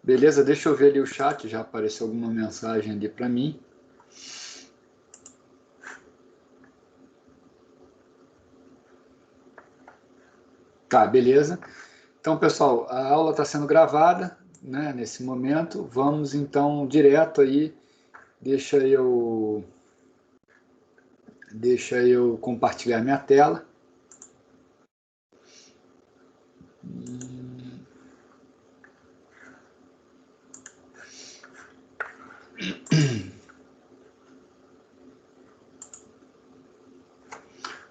Beleza, deixa eu ver ali o chat, já apareceu alguma mensagem ali para mim. Tá, beleza. Então, pessoal, a aula está sendo gravada, né, nesse momento. Vamos, então, direto aí. Deixa eu compartilhar minha tela.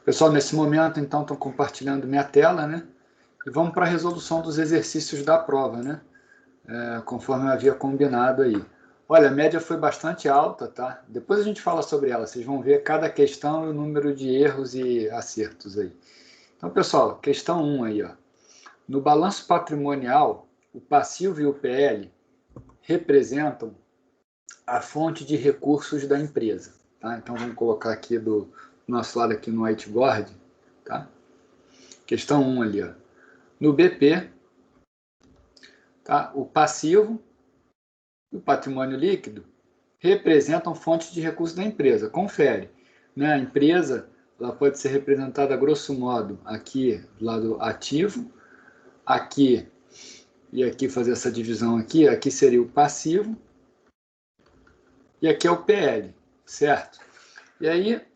Pessoal, nesse momento, então, estou compartilhando minha tela, né? E vamos para a resolução dos exercícios da prova, né? Conforme eu havia combinado aí. Olha, a média foi bastante alta, tá? Depois a gente fala sobre ela, vocês vão ver cada questão e o número de erros e acertos aí. Então, pessoal, questão 1 aí, ó. No balanço patrimonial, o passivo e o PL representam a fonte de recursos da empresa, tá? Então, vamos colocar aqui do nosso lado aqui no whiteboard, tá? Questão 1 ali, ó. No BP, tá? O passivo e o patrimônio líquido representam fontes de recursos da empresa. Confere, né? A empresa ela pode ser representada, grosso modo, aqui do lado ativo, aqui e aqui fazer essa divisão aqui, aqui seria o passivo e aqui é o PL, certo? E aí,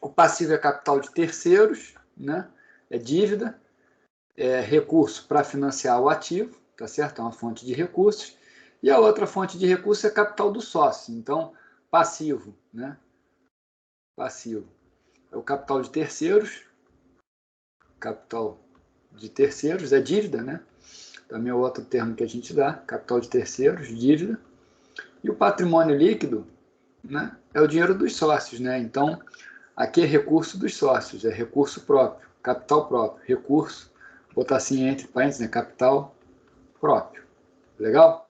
o passivo é capital de terceiros, né? É dívida, é recurso para financiar o ativo, tá certo? É uma fonte de recursos. E a outra fonte de recursos é capital do sócio. Então, passivo, né? Passivo é o capital de terceiros. Capital de terceiros é dívida, né? Também é outro termo que a gente dá, capital de terceiros, dívida. E o patrimônio líquido, né, é o dinheiro dos sócios, né? Então, aqui é recurso dos sócios, é recurso próprio, capital próprio, recurso, botar assim entre parênteses, né, capital próprio. Legal?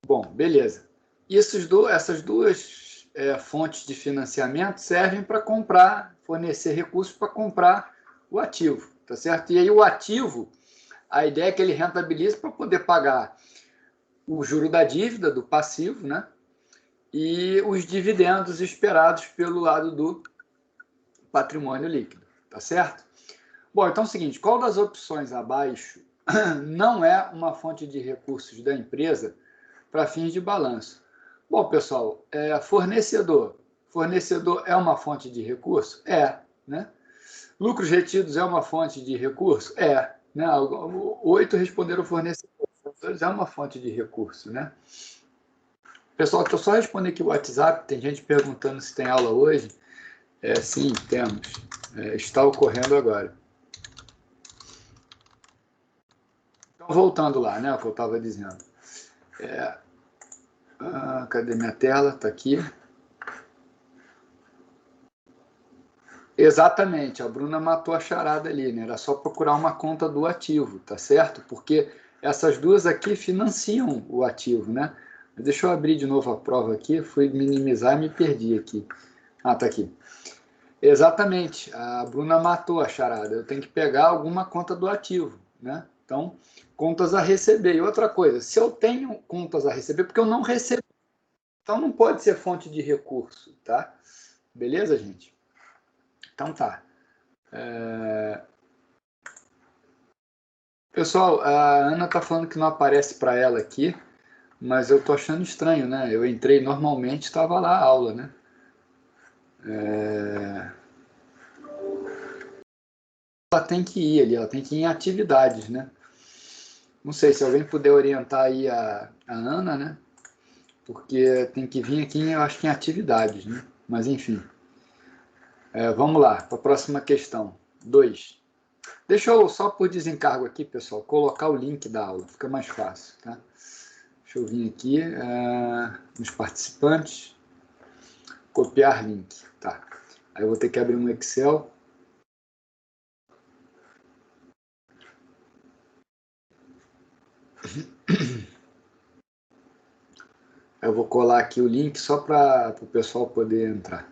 Bom, beleza. Essas duas fontes de financiamento servem para fornecer recursos para comprar o ativo, tá certo? E aí o ativo, a ideia é que ele rentabilize para poder pagar o juro da dívida, do passivo, né? E os dividendos esperados pelo lado do patrimônio líquido, tá certo? Bom, então é o seguinte, qual das opções abaixo não é uma fonte de recursos da empresa para fins de balanço? Bom, pessoal, fornecedor. Fornecedor é uma fonte de recurso? É, né? Lucros retidos é uma fonte de recurso? É, né? 8 responderam fornecedor. É uma fonte de recurso, né? Pessoal, deixa eu só responder aqui o WhatsApp, tem gente perguntando se tem aula hoje. Sim, temos. Está ocorrendo agora. Então, voltando lá, né, o que eu estava dizendo. Cadê minha tela? Está aqui. Exatamente, a Bruna matou a charada ali, né? Era só procurar uma conta do ativo, tá certo? Porque essas duas aqui financiam o ativo, né? Deixa eu abrir de novo a prova aqui, fui minimizar e me perdi aqui. Tá aqui. Exatamente, a Bruna matou a charada. Eu tenho que pegar alguma conta do ativo, né? Então, contas a receber. E outra coisa, se eu tenho contas a receber, porque eu não recebo, então não pode ser fonte de recurso, tá? Beleza, gente? Então tá. Pessoal, a Ana tá falando que não aparece para ela aqui, mas eu tô achando estranho, né? Eu entrei normalmente, estava lá a aula, né? Ela tem que ir ali, ela tem que ir em atividades, né? Não sei se alguém puder orientar aí a Ana, né? Porque tem que vir aqui, eu acho que em atividades, né? Mas enfim. Vamos lá, para a próxima questão. 2. Deixa eu, só por desencargo aqui, pessoal, colocar o link da aula, fica mais fácil, tá? Deixa eu vir aqui nos participantes, copiar link, tá? Aí eu vou ter que abrir um Excel. Eu vou colar aqui o link só para o pessoal poder entrar.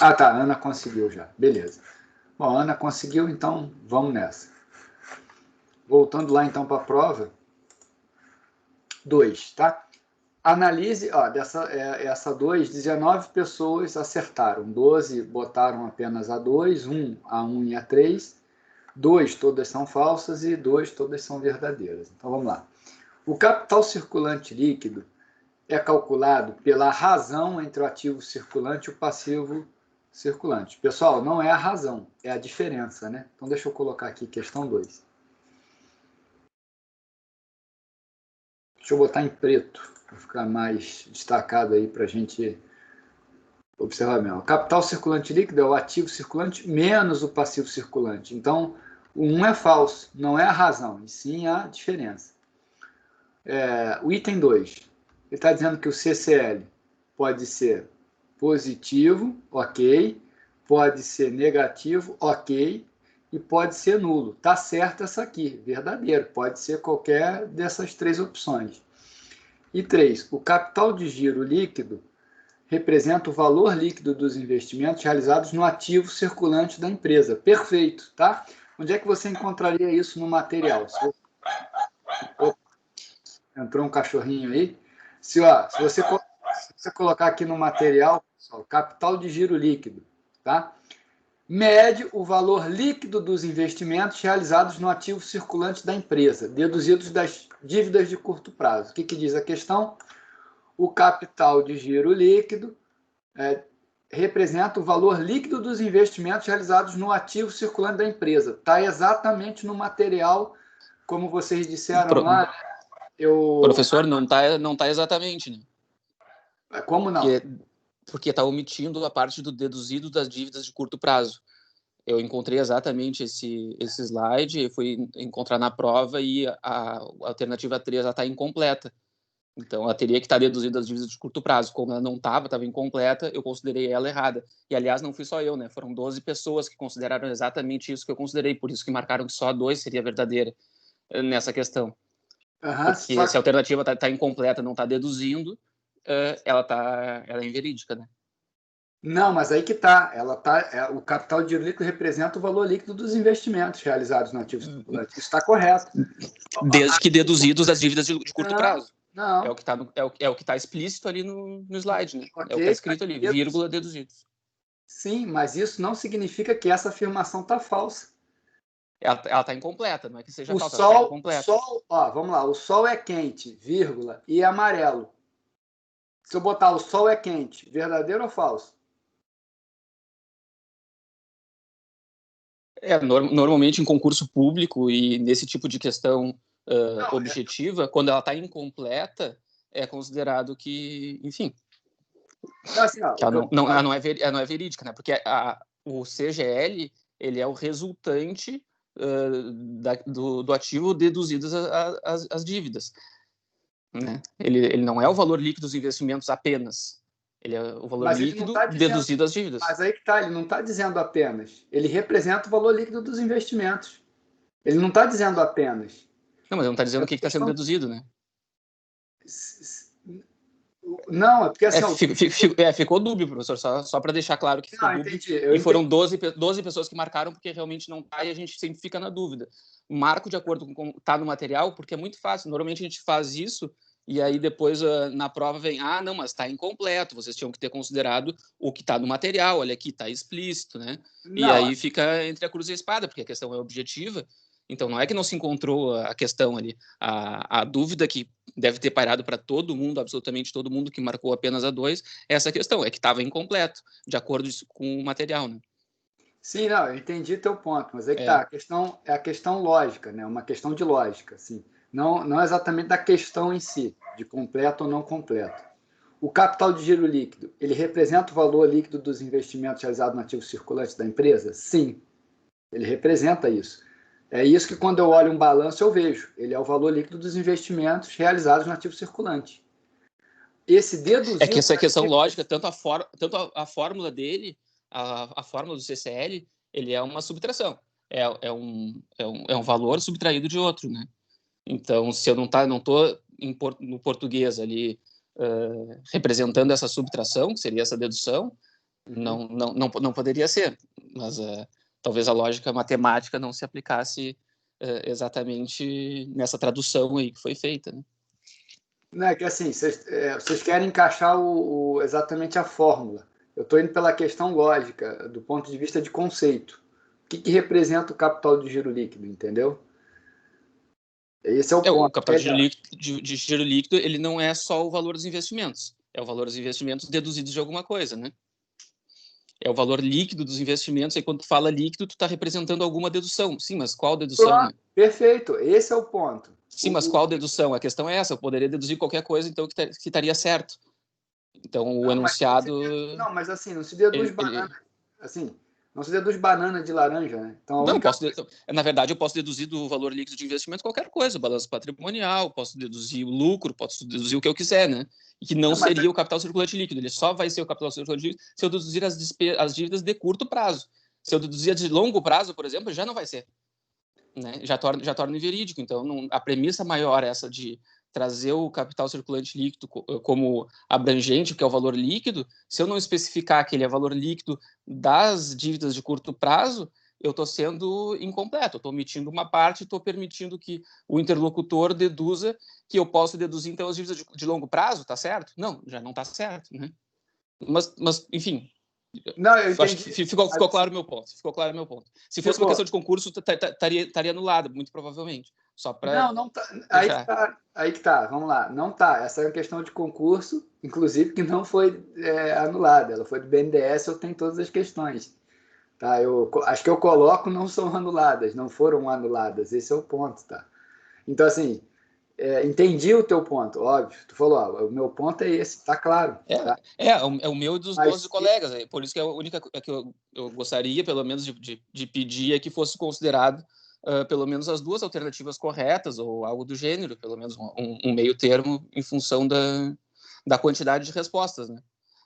Ah, tá, a Ana conseguiu já. Beleza. Bom, a Ana conseguiu, então vamos nessa. Voltando lá então para a prova. 2, tá? Analise, ó, essa 2, 19 pessoas acertaram, 12 botaram apenas a 2, 1 a 1 e a 3, 2 todas são falsas e 2 todas são verdadeiras. Então vamos lá. O capital circulante líquido é calculado pela razão entre o ativo circulante e o passivo circulante. Pessoal, não é a razão, é a diferença, né? Então deixa eu colocar aqui questão 2. Deixa eu botar em preto, para ficar mais destacado aí para a gente observar mesmo. O capital circulante líquido é o ativo circulante menos o passivo circulante. Então, o 1 é falso, não é a razão, e sim a diferença. O item 2, ele está dizendo que o CCL pode ser positivo, ok, pode ser negativo, ok, e pode ser nulo. Está certo essa aqui, verdadeiro, pode ser qualquer dessas 3 opções. E 3, o capital de giro líquido representa o valor líquido dos investimentos realizados no ativo circulante da empresa. Perfeito, tá? Onde é que você encontraria isso no material? Entrou um cachorrinho aí. Se você colocar aqui no material, pessoal, capital de giro líquido, tá? Mede o valor líquido dos investimentos realizados no ativo circulante da empresa, deduzidos das dívidas de curto prazo. O que diz a questão? O capital de giro líquido representa o valor líquido dos investimentos realizados no ativo circulante da empresa. Está exatamente no material, como vocês disseram lá. Professor, não tá exatamente, né? Como não? Porque está omitindo a parte do deduzido das dívidas de curto prazo. Eu encontrei exatamente esse slide, fui encontrar na prova e a alternativa 3 está incompleta. Então, ela teria que estar deduzida as dívidas de curto prazo. Como ela não estava incompleta, eu considerei ela errada. E, aliás, não fui só eu, né? Foram 12 pessoas que consideraram exatamente isso que eu considerei. Por isso que marcaram que só a 2 seria verdadeira nessa questão. Porque se a alternativa está incompleta, não está deduzindo, ela é inverídica, né? Não, mas aí que está. O capital de giro líquido representa o valor líquido dos investimentos realizados no ativo circulante. Isso está correto. Desde que deduzidos das dívidas de curto prazo. Não. É o que está explícito ali no slide, né? Okay, é o que está escrito ali, vírgula deduzidos. Sim, mas isso não significa que essa afirmação está falsa. Ela está incompleta, não é que seja falsa, ela está incompleta. Vamos lá, o sol é quente, vírgula, e é amarelo. Se eu botar o sol é quente, verdadeiro ou falso? Normalmente em concurso público e nesse tipo de questão objetiva, quando ela está incompleta, é considerado que, enfim, ela não é verídica, né? Porque o CGL ele é o resultante do ativo deduzidas as dívidas, né? Ele não é o valor líquido dos investimentos apenas. Ele é o valor líquido deduzido as dívidas. Mas aí que está, ele não está dizendo apenas. Ele representa o valor líquido dos investimentos. Ele não está dizendo apenas. Não, mas não está dizendo o que está sendo deduzido, né? Não, é porque assim... ficou dúbio, professor, só para deixar claro que ficou dúbio. Entendi, foram 12 pessoas que marcaram porque realmente não está e a gente sempre fica na dúvida. Marco de acordo com como está no material, porque é muito fácil. Normalmente a gente faz isso e aí depois na prova vem, não, mas está incompleto, vocês tinham que ter considerado o que está no material, olha aqui, está explícito, né? Não. E aí fica entre a cruz e a espada, porque a questão é objetiva. Então, não é que não se encontrou a questão ali. A dúvida que deve ter pairado para todo mundo, absolutamente todo mundo que marcou apenas a 2, é essa questão, é que estava incompleto, de acordo com o material, né? Sim, não, eu entendi teu ponto, mas aí que tá, a questão é a questão lógica, né? Uma questão de lógica, assim. Não exatamente da questão em si, de completo ou não completo. O capital de giro líquido, ele representa o valor líquido dos investimentos realizados no ativo circulante da empresa? Sim, ele representa isso. É isso que quando eu olho um balanço eu vejo. Ele é o valor líquido dos investimentos realizados no ativo circulante. Esse deduzido... É que essa questão lógica, tanto a fórmula dele, a fórmula do CCL, ele é uma subtração. É um valor subtraído de outro, né? Então, se eu não estou no português ali representando essa subtração, que seria essa dedução, Não poderia ser, mas talvez a lógica matemática não se aplicasse exatamente nessa tradução aí que foi feita, né? Não é que assim, vocês querem encaixar exatamente a fórmula. Eu estou indo pela questão lógica, do ponto de vista de conceito. O que representa o capital de giro líquido, entendeu? Esse é o O ponto. capital de giro líquido, ele não é só o valor dos investimentos, é o valor dos investimentos deduzidos de alguma coisa, né? É o valor líquido dos investimentos, e quando tu fala líquido, tu está representando alguma dedução. Sim, mas qual dedução, né? Perfeito, esse é o ponto. Sim, mas qual dedução? A questão é essa, eu poderia deduzir qualquer coisa, então, que estaria certo. Então, o enunciado... Mas assim, não se deduz banana. Assim, não se deduz banana de laranja, né? Então, na verdade, eu posso deduzir do valor líquido de investimento qualquer coisa, balanço patrimonial, posso deduzir o lucro, posso deduzir o que eu quiser, né? E que não seria o capital circulante líquido. Ele só vai ser o capital circulante líquido se eu deduzir as dívidas de curto prazo. Se eu deduzir de longo prazo, por exemplo, já não vai ser. Né? Já torna inverídico. Então, a premissa maior é essa de trazer o capital circulante líquido como abrangente, que é o valor líquido. Se eu não especificar que ele é valor líquido das dívidas de curto prazo, eu estou sendo incompleto, estou omitindo uma parte, estou permitindo que o interlocutor deduza que eu posso deduzir, então, as dívidas de longo prazo, tá certo? Não, já não está certo, né? Mas, enfim... Não, eu entendi. Ficou claro o meu ponto. Se fosse uma questão de concurso, estaria anulado, muito provavelmente. Só para não tá. Aí que tá. Vamos lá. Não tá. Essa é uma questão de concurso, inclusive, que não foi anulada. Ela foi do BNDES, eu tenho todas as questões. Tá? As que eu coloco não são anuladas, não foram anuladas. Esse é o ponto, tá? Então, assim, entendi o teu ponto, óbvio. Tu falou, o meu ponto é esse, tá claro. Tá? É o meu e dos 12 colegas. Por isso que a única que eu gostaria, pelo menos, de pedir é que fosse considerado pelo menos as duas alternativas corretas, ou algo do gênero, pelo menos um meio termo em função da quantidade de respostas, né?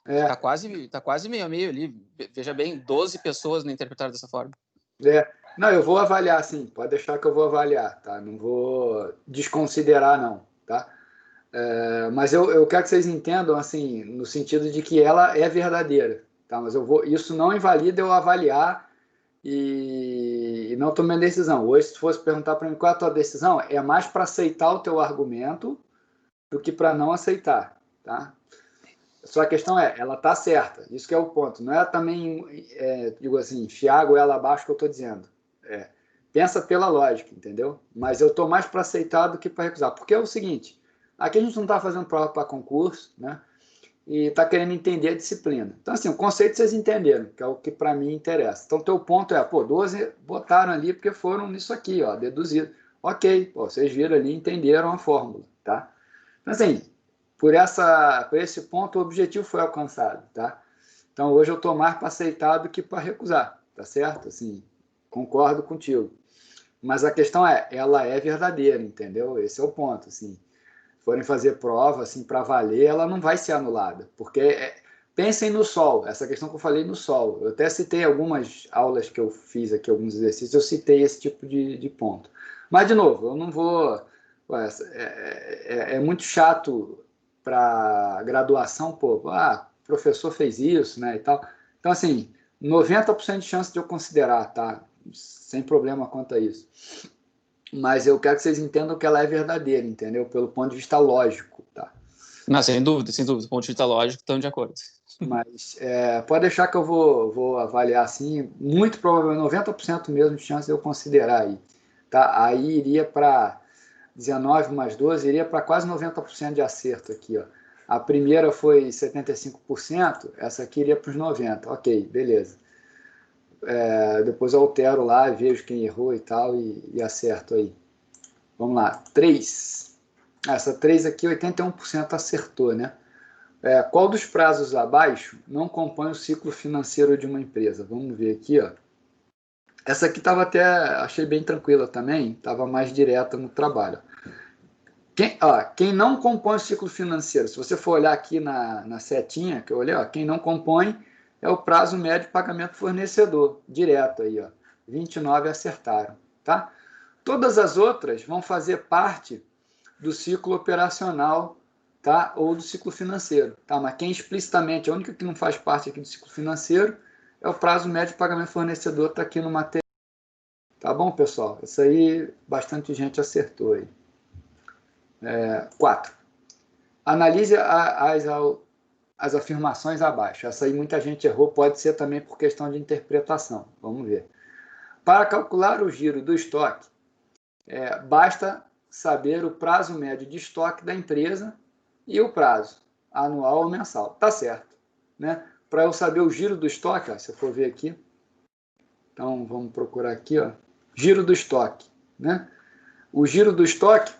Tá quase meio a meio ali. Veja bem, 12 pessoas não interpretaram dessa forma. Não, eu vou avaliar, sim. Pode deixar que eu vou avaliar, tá? Não vou desconsiderar, não, tá? Mas eu quero que vocês entendam, assim, no sentido de que ela é verdadeira, tá? Mas isso não invalida eu avaliar e não tomar decisão. Hoje, se fosse perguntar para mim qual é a tua decisão, é mais para aceitar o teu argumento do que para não aceitar, tá? Só a questão ela tá certa. Isso que é o ponto. Não é também, digo assim, enfiar a goela abaixo que eu estou dizendo. Pensa pela lógica, entendeu? Mas eu estou mais para aceitar do que para recusar. Porque é o seguinte, aqui a gente não está fazendo prova para concurso, né? E está querendo entender a disciplina. Então, assim, o conceito vocês entenderam, que é o que para mim interessa. Então, o teu ponto 12 botaram ali porque foram nisso aqui, ó, deduzido. Ok, vocês viram ali, entenderam a fórmula, tá? Então, assim, por esse ponto, o objetivo foi alcançado, tá? Então, hoje eu estou mais para aceitar do que para recusar, tá certo? Assim, concordo contigo. Mas a questão ela é verdadeira, entendeu? Esse é o ponto, assim. Forem fazer prova, assim, para valer, ela não vai ser anulada, porque pensem no sol, essa questão que eu falei no sol. Eu até citei algumas aulas que eu fiz aqui, alguns exercícios, eu citei esse tipo de ponto. Mas, de novo, eu não vou... É muito chato para graduação, pô, o professor fez isso, né, e tal. Então, assim, 90% de chance de eu considerar, tá? Sem problema quanto a isso. Mas eu quero que vocês entendam que ela é verdadeira, entendeu? Pelo ponto de vista lógico, tá? Não, sem dúvida. Do ponto de vista lógico, estão de acordo. Mas pode deixar que eu vou avaliar assim, muito provavelmente 90% mesmo de chance de eu considerar aí, tá? Aí iria para 19 mais 12, iria para quase 90% de acerto aqui, ó. A primeira foi 75%, essa aqui iria para os 90%. Ok, beleza. Depois eu altero lá, vejo quem errou e tal, e acerto aí. Vamos lá, 3. Essa 3 aqui, 81% acertou, né? Qual dos prazos abaixo não compõe o ciclo financeiro de uma empresa? Vamos ver aqui, ó. Essa aqui achei bem tranquila também, estava mais direta no trabalho. Quem não compõe o ciclo financeiro, se você for olhar aqui na setinha que eu olhei, quem não compõe é o prazo médio de pagamento fornecedor, direto aí, ó. 29 acertaram, tá? Todas as outras vão fazer parte do ciclo operacional, tá? Ou do ciclo financeiro, tá? Mas quem explicitamente, a única que não faz parte aqui do ciclo financeiro é o prazo médio de pagamento fornecedor, está aqui no material. Tá bom, pessoal? Isso aí, bastante gente acertou aí. 4. Analise as afirmações abaixo. Essa aí muita gente errou, pode ser também por questão de interpretação. Vamos ver. Para calcular o giro do estoque, basta saber o prazo médio de estoque da empresa e o prazo, anual ou mensal. Tá certo, né? Para eu saber o giro do estoque, ó, se eu for ver aqui, então vamos procurar aqui, ó, giro do estoque, né? O giro do estoque,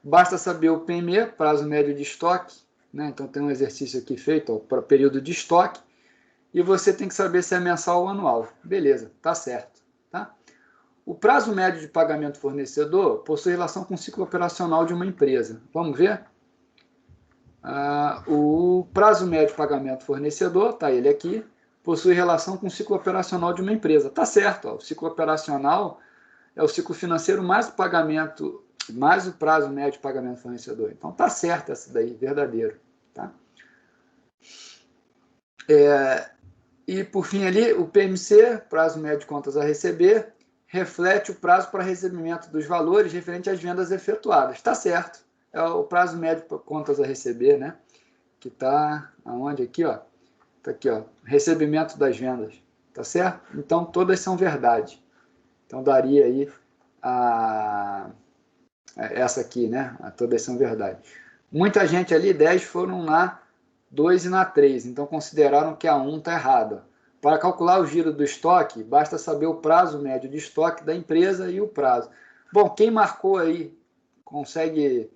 basta saber o PME, prazo médio de estoque, né? Então tem um exercício aqui feito para período de estoque, e você tem que saber se é mensal ou anual. Beleza, tá certo, tá? O prazo médio de pagamento fornecedor possui relação com o ciclo operacional de uma empresa. Vamos ver? O prazo médio de pagamento fornecedor, tá ele aqui, possui relação com o ciclo operacional de uma empresa. Tá certo, ó, o ciclo operacional é o ciclo financeiro mais o pagamento, mais o prazo médio de pagamento fornecedor. Então tá certo essa daí, verdadeiro, tá? E por fim ali, o PMC, prazo médio de contas a receber, reflete o prazo para recebimento dos valores referente às vendas efetuadas. Está certo. É o prazo médio para contas a receber, né? Que está aonde aqui, ó? Está aqui, ó. Recebimento das vendas. Tá certo? Então, todas são verdade. Então, daria aí essa aqui, né? Todas são verdade. Muita gente ali, 10 foram na 2 e na 3. Então, consideraram que a 1 está errada. Para calcular o giro do estoque, basta saber o prazo médio de estoque da empresa e o prazo. Bom, quem marcou aí consegue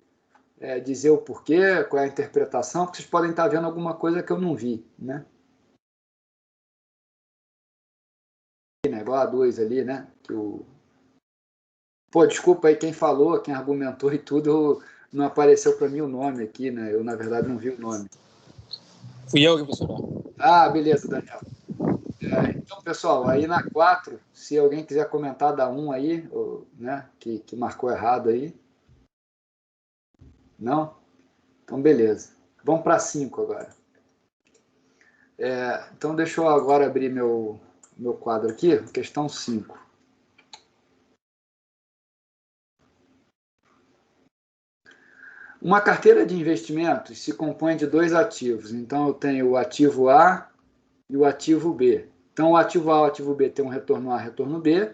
dizer o porquê, qual é a interpretação, porque vocês podem estar vendo alguma coisa que eu não vi, né? Igual a 2 ali, né? Pô, desculpa aí quem falou, quem argumentou e tudo, não apareceu para mim o nome aqui, né? Eu, na verdade, não vi o nome. Fui eu, professor. Beleza, Daniel. Então, pessoal, aí na 4, se alguém quiser comentar da 1 aí, né, que marcou errado aí. Não? Então, beleza. Vamos para 5 agora. Então, deixa eu agora abrir meu quadro aqui, questão 5. Uma carteira de investimentos se compõe de 2 ativos. Então, eu tenho o ativo A e o ativo B. Então, o ativo A e o ativo B tem um retorno A, retorno B,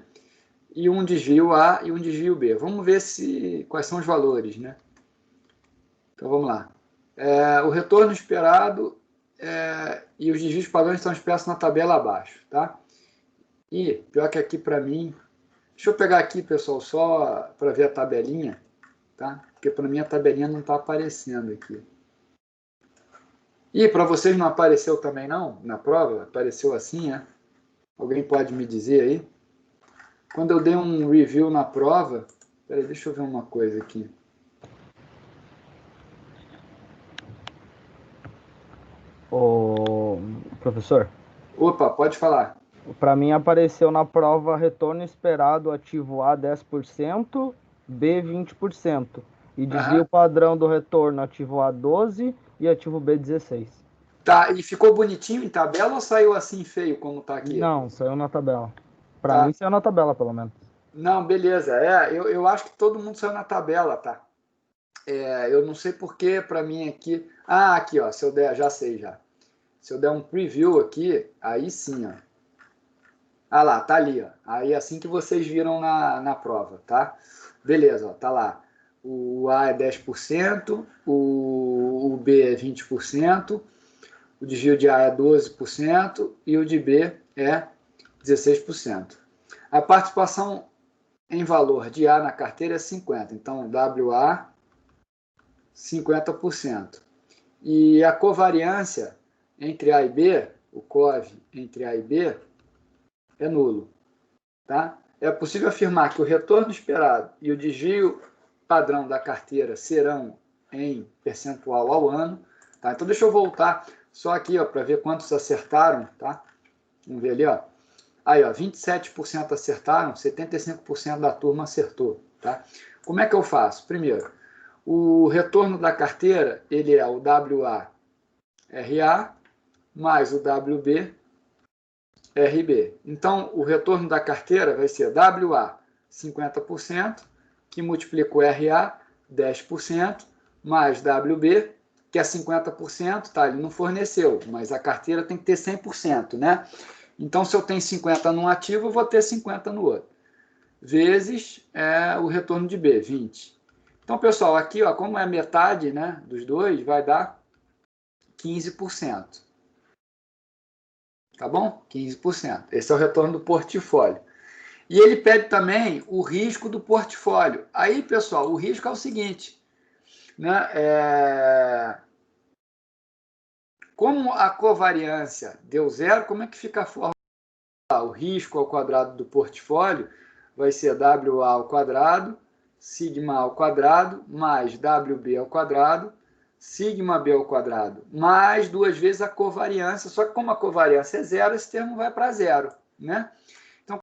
e um desvio A e um desvio B. Vamos ver quais são os valores, né? Então, vamos lá. O retorno esperado e os desvios padrões estão expressos na tabela abaixo, tá? E, pior que aqui para mim... Deixa eu pegar aqui, pessoal, só para ver a tabelinha, tá? Porque para mim a tabelinha não está aparecendo aqui. E para vocês não apareceu também não? Na prova? Apareceu assim, é? Alguém pode me dizer aí? Quando eu dei um review na prova... Peraí, deixa eu ver uma coisa aqui. Ô, professor, Opa, pode falar. para mim apareceu na prova retorno esperado ativo A 10%, B 20%. E desvio padrão do retorno ativo A 12% e ativo B 16%. Tá, e ficou bonitinho em tabela ou saiu assim feio como tá aqui? Não, saiu na tabela. Para Tá. mim saiu na tabela, pelo menos. Não, beleza. Eu acho que todo mundo saiu na tabela, tá? Eu não sei porque para mim aqui... aqui, ó, se eu der, já sei já. Se eu der um preview aqui, aí sim, ó. Lá, tá ali, ó. Aí assim que vocês viram na prova, tá? Beleza, ó, tá lá. O A é 10%, o B é 20%, o desvio de A é 12% e o de B é 16%. A participação em valor de A na carteira é 50%, então WA 50%. E a covariância entre A e B, o COV entre A e B, é nulo. Tá? É possível afirmar que o retorno esperado e o desvio padrão da carteira serão em percentual ao ano. Tá? Então, deixa eu voltar só aqui para ver quantos acertaram. Tá? Vamos ver ali. Ó. Aí, ó, 27% acertaram, 75% da turma acertou. Tá? Como é que eu faço? Primeiro, O retorno da carteira, ele é o WARA mais o WBRB. Então, o retorno da carteira vai ser WA 50%, que multiplica o RA 10%, mais WB, que é 50%, tá? Ele não forneceu, mas a carteira tem que ter 100%, né? Então, se eu tenho 50 num ativo, eu vou ter 50 no outro. Vezes o retorno de B, 20. Então, pessoal, aqui, ó, como é metade, né, dos dois, vai dar 15%. Tá bom? 15%. Esse é o retorno do portfólio. E ele pede também o risco do portfólio. Aí, pessoal, o risco é o seguinte, né? Como a covariância deu zero, como é que fica a forma? O risco ao quadrado do portfólio vai ser WA ao quadrado, sigma ao quadrado, mais WB ao quadrado, sigma B ao quadrado, mais 2 vezes a covariância, só que como a covariância é zero, esse termo vai para zero, né? Então,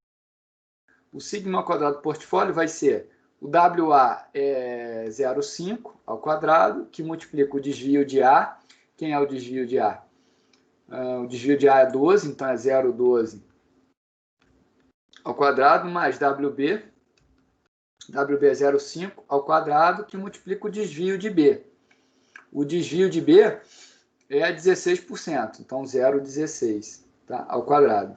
o sigma ao quadrado do portfólio vai ser o WA é 0,5 ao quadrado, que multiplica o desvio de A. Quem é o desvio de A? O desvio de A é 12, então é 0,12 ao quadrado, mais WB. WB é 0,5 ao quadrado, que multiplica o desvio de B. O desvio de B é 16%, então 0,16, tá? Ao quadrado.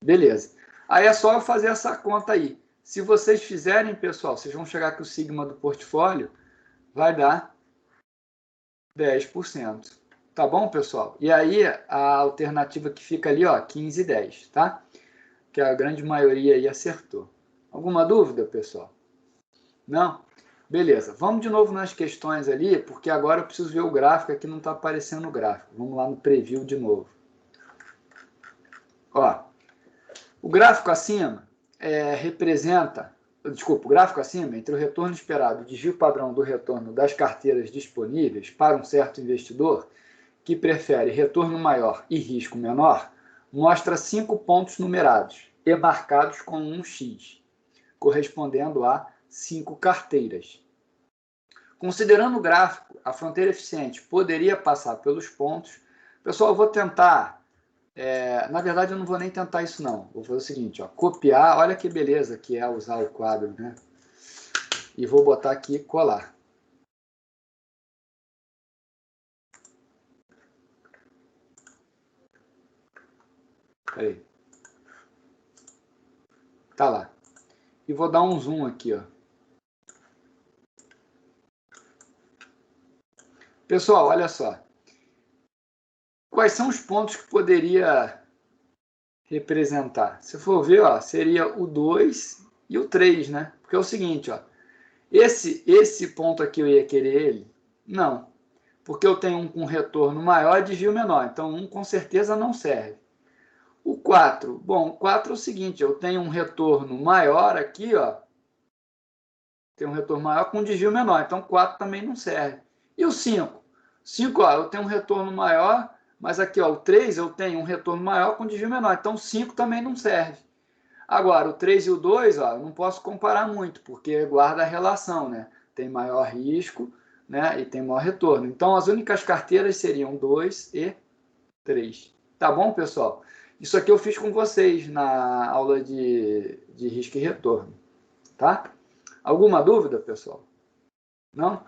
Beleza. Aí é só eu fazer essa conta aí. Se vocês fizerem, pessoal, vocês vão chegar que o sigma do portfólio vai dar 10%. Tá bom, pessoal? E aí a alternativa que fica ali, ó, 15 e 10, tá? Que a grande maioria aí acertou. Alguma dúvida, pessoal? Não? Beleza. Vamos de novo nas questões ali, porque agora eu preciso ver o gráfico, aqui não está aparecendo o gráfico. Vamos lá no preview de novo. Ó, o gráfico acima representa... Desculpa, o gráfico acima, entre o retorno esperado e o desvio padrão do retorno das carteiras disponíveis para um certo investidor, que prefere retorno maior e risco menor, mostra 5 pontos numerados e marcados com um X, correspondendo a 5 carteiras. Considerando o gráfico, a fronteira eficiente poderia passar pelos pontos. Pessoal, eu vou tentar... na verdade, eu não vou nem tentar isso, não. Vou fazer o seguinte, ó, copiar. Olha que beleza que é usar o quadro, né? E vou botar aqui colar. Aí. Tá lá. E vou dar um zoom aqui, ó. Pessoal, olha só. Quais são os pontos que poderia representar? Se for ver, ó, seria o 2 e o 3, né? Porque é o seguinte, ó. Esse ponto aqui eu ia querer ele? Não. Porque eu tenho um com retorno maior e desvio menor. Então, um com certeza não serve. O 4. Bom, o 4 é o seguinte, eu tenho um retorno maior aqui, ó. Tem um retorno maior com desvio menor. Então, 4 também não serve. E o 5? 5, ó, eu tenho um retorno maior, mas aqui, ó, o 3 eu tenho um retorno maior com desvio menor. Então, 5 também não serve. Agora, o 3 e o 2, ó, eu não posso comparar muito, porque guarda a relação, né? Tem maior risco, né? E tem maior retorno. Então, as únicas carteiras seriam 2 e 3. Tá bom, pessoal? Isso aqui eu fiz com vocês na aula de risco e retorno. Tá? Alguma dúvida, pessoal? Não?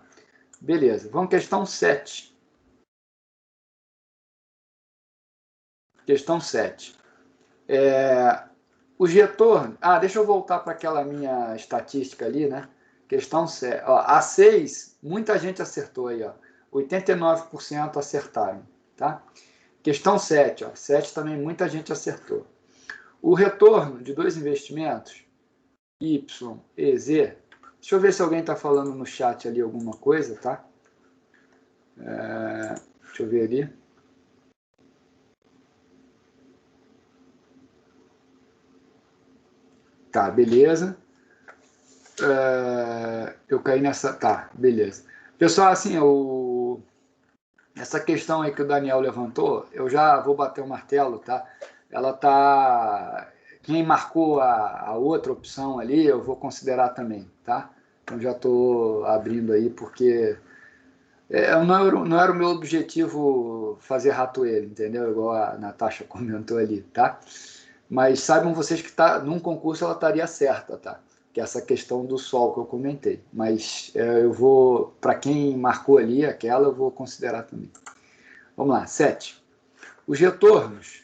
Beleza. Vamos questão 7. Questão 7. Os retornos... deixa eu voltar para aquela minha estatística ali, né? Questão 7. Ó, a 6, muita gente acertou aí, ó. 89% acertaram, tá? Questão 7, ó. 7 também muita gente acertou. O retorno de dois investimentos, Y e Z... Deixa eu ver se alguém está falando no chat ali alguma coisa, tá? Deixa eu ver ali. Tá, beleza. Eu caí nessa... Tá, beleza. Pessoal, assim, essa questão aí que o Daniel levantou, eu já vou bater o martelo, tá? Ela tá... Quem marcou a outra opção ali, eu vou considerar também, tá? Então já estou abrindo aí, porque não era o meu objetivo fazer ratoeira, entendeu? Igual a Natasha comentou ali, tá? Mas saibam vocês que num concurso ela estaria certa, tá? Que é essa questão do sol que eu comentei. Mas eu vou, para quem marcou ali aquela, eu vou considerar também. Vamos lá, 7. Os retornos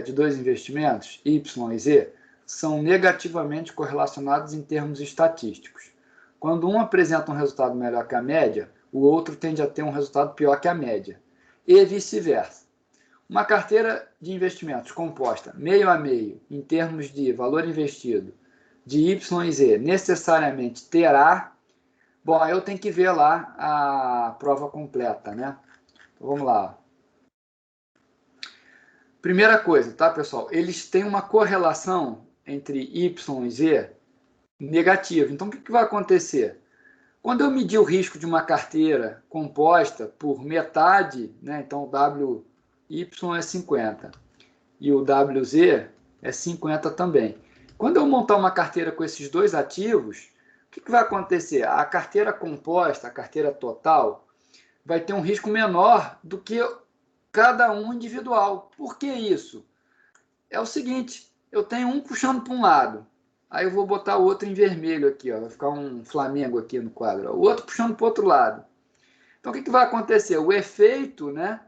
de dois investimentos, Y e Z, são negativamente correlacionados em termos estatísticos. Quando um apresenta um resultado melhor que a média, o outro tende a ter um resultado pior que a média, e vice-versa. Uma carteira de investimentos composta meio a meio, em termos de valor investido, de Y e Z, necessariamente terá... Bom, aí eu tenho que ver lá a prova completa, né? Então, vamos lá. Primeira coisa, tá, pessoal? Eles têm uma correlação entre Y e Z negativa. Então, o que vai acontecer? Quando eu medir o risco de uma carteira composta por metade, né, então o WY é 50 e o WZ é 50 também. Quando eu montar uma carteira com esses dois ativos, o que vai acontecer? A carteira composta, a carteira total, vai ter um risco menor do que cada um individual. Por que isso? É o seguinte, eu tenho um puxando para um lado, aí eu vou botar o outro em vermelho aqui, ó, vai ficar um Flamengo aqui no quadro, ó, o outro puxando para o outro lado. Então, o que vai acontecer? O efeito, né,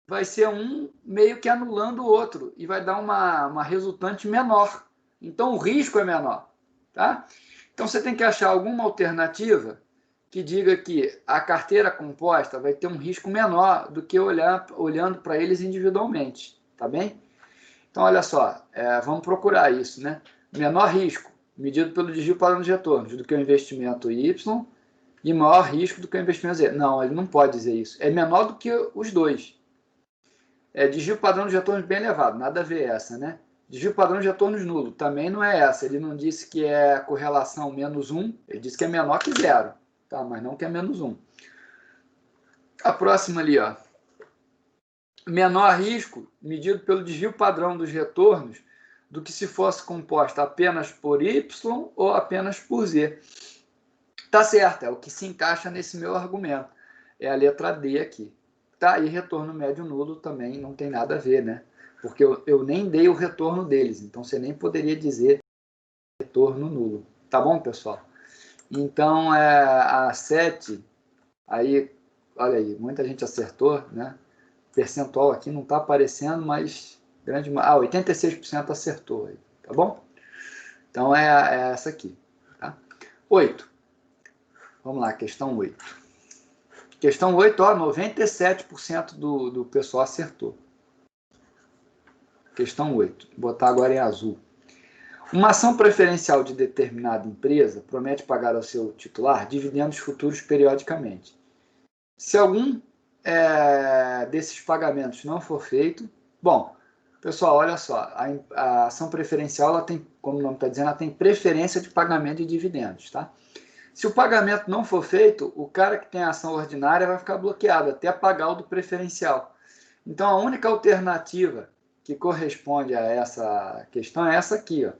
vai ser um meio que anulando o outro e vai dar uma resultante menor. Então, o risco é menor. Tá? Então, você tem que achar alguma alternativa que diga que a carteira composta vai ter um risco menor do que olhando para eles individualmente. Tá bem? Então, olha só, vamos procurar isso, né? Menor risco, medido pelo desvio padrão de retornos, do que o investimento Y, e maior risco do que o investimento Z. Não, ele não pode dizer isso. É menor do que os dois. Desvio padrão de retornos bem elevado, nada a ver essa, né? Desvio padrão de retornos nulo, também não é essa. Ele não disse que é correlação menos 1, ele disse que é menor que 0, tá? Mas não que é menos 1. A próxima ali, ó. Menor risco, medido pelo desvio padrão dos retornos, do que se fosse composta apenas por Y ou apenas por Z. Tá certo, é o que se encaixa nesse meu argumento. É a letra D aqui. Tá? E retorno médio nulo também não tem nada a ver, né? Porque eu nem dei o retorno deles, então você nem poderia dizer retorno nulo. Tá bom, pessoal? Então, a 7, aí, olha aí, muita gente acertou, né? Percentual aqui não está aparecendo, mas 86% acertou aí, tá bom? Então é essa aqui, tá? 8. Vamos lá, questão 8. Questão 8, ó, 97% do pessoal acertou. Questão 8, vou botar agora em azul. Uma ação preferencial de determinada empresa promete pagar ao seu titular dividendos futuros periodicamente. Se algum desses pagamentos não for feito... Bom, pessoal, olha só, a ação preferencial, ela tem, como o nome está dizendo, ela tem preferência de pagamento de dividendos, tá? Se o pagamento não for feito, o cara que tem a ação ordinária vai ficar bloqueado até pagar o do preferencial. Então, a única alternativa que corresponde a essa questão é essa aqui, ó.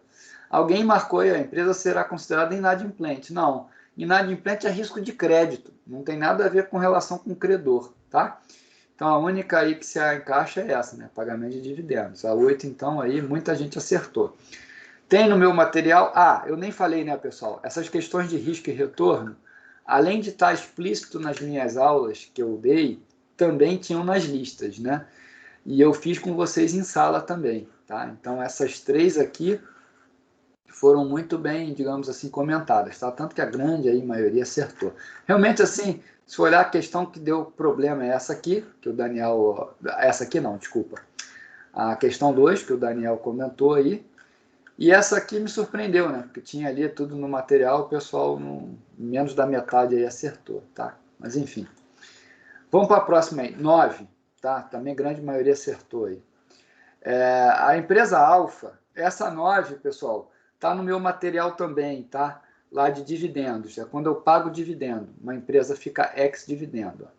Alguém marcou aí, a empresa será considerada inadimplente. Não, inadimplente é risco de crédito, não tem nada a ver com relação com o credor, tá? Então, a única aí que se encaixa é essa, né? Pagamento de dividendos. A 8, então, aí muita gente acertou. Tem no meu material... eu nem falei, né, pessoal? Essas questões de risco e retorno, além de estar explícito nas minhas aulas que eu dei, também tinham nas listas, né? E eu fiz com vocês em sala também, tá? Então, essas 3 aqui foram muito bem, digamos assim, comentadas, tá? Tanto que a grande aí, maioria acertou. Realmente, assim, se olhar a questão que deu problema é essa aqui, que o Daniel... Essa aqui não, desculpa. A questão 2, que o Daniel comentou aí. E essa aqui me surpreendeu, né? Porque tinha ali tudo no material, o pessoal, menos da metade aí acertou, tá? Mas, enfim. Vamos para a próxima aí. 9, tá? Também grande maioria acertou aí. A empresa Alfa, essa 9, pessoal... Está no meu material também, tá? Lá de dividendos. É quando eu pago dividendo. Uma empresa fica ex-dividendo.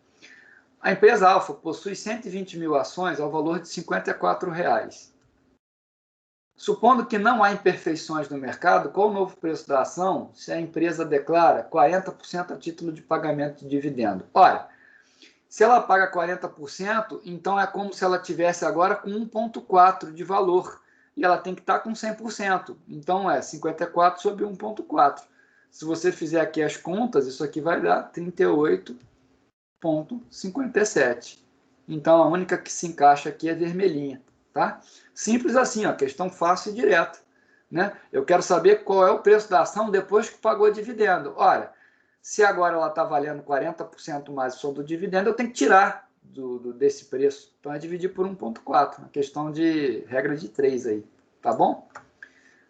A empresa Alfa possui 120 mil ações ao valor de R$ 54. Supondo que não há imperfeições no mercado, qual o novo preço da ação se a empresa declara 40% a título de pagamento de dividendo? Olha, se ela paga 40%, então é como se ela tivesse agora com 1,4 de valor. E ela tem que estar com 100%. Então é 54 sobre 1,4. Se você fizer aqui as contas, isso aqui vai dar 38,57. Então a única que se encaixa aqui é vermelhinha. Tá? Simples assim, ó, questão fácil e direta. Né? Eu quero saber qual é o preço da ação depois que pagou dividendo. Olha, se agora ela está valendo 40% mais o som do dividendo, eu tenho que tirar desse preço. Então é dividir por 1,4. Uma questão de regra de 3 aí. Tá bom?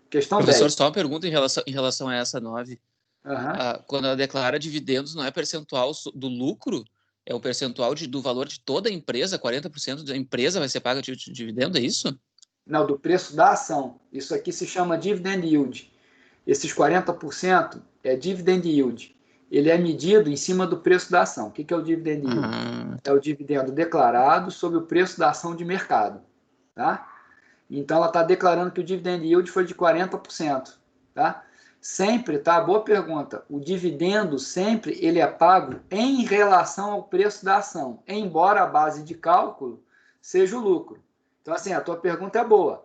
Questão Professor, 10. só uma pergunta em relação a essa 9. Uhum. Quando ela declara dividendos, não é percentual do lucro? É o percentual do valor de toda a empresa? 40% da empresa vai ser paga de dividendo, é isso? Não, do preço da ação. Isso aqui se chama dividend yield. Esses 40% é dividend yield. Ele é medido em cima do preço da ação. O que é o dividend yield? É o dividendo declarado sobre o preço da ação de mercado. Tá? Então, ela está declarando que o dividend yield foi de 40%. Tá? Sempre, tá? Boa pergunta. O dividendo sempre ele é pago em relação ao preço da ação, embora a base de cálculo seja o lucro. Então, assim, a tua pergunta é boa.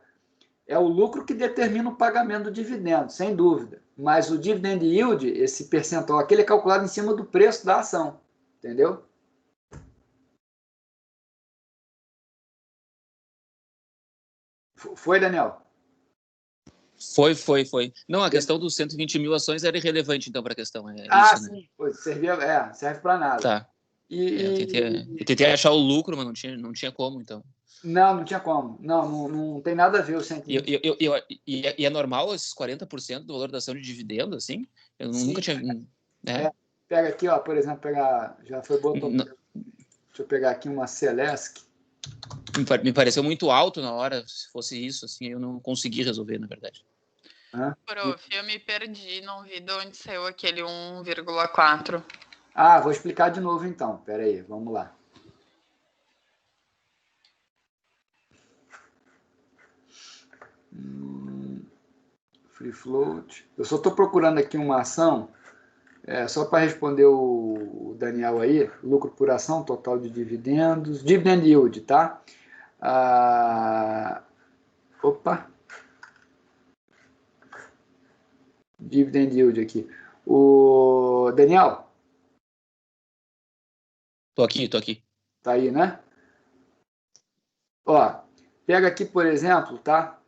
É o lucro que determina o pagamento do dividendo, sem dúvida. Mas o dividend yield, esse percentual aqui, ele é calculado em cima do preço da ação. Entendeu? Foi, Daniel? Foi. Não, a questão dos 120 mil ações era irrelevante, então, para a questão. É Ah, isso, né? sim. Pô, serve para nada. Tá. Eu tentei achar o lucro, mas não tinha como, então. Não tinha como. Não tem nada a ver o E, 120. e é normal esses 40% do valor da ação de dividendo, assim? Eu nunca tinha... Né? Pega aqui, ó, por exemplo, já foi boa. Deixa eu pegar aqui uma Celesc. Me pareceu muito alto na hora, se fosse isso, assim, eu não consegui resolver, na verdade. Prof, eu me perdi, não vi de onde saiu aquele 1,4. Vou explicar de novo então. Pera aí, vamos lá. Free float. Eu só estou procurando aqui uma ação, só para responder o Daniel aí, lucro por ação, total de dividendos, dividend yield, tá? Opa! Dividend yield aqui. O Daniel? Tô aqui. Tá aí, né? Ó, pega aqui, por exemplo, tá?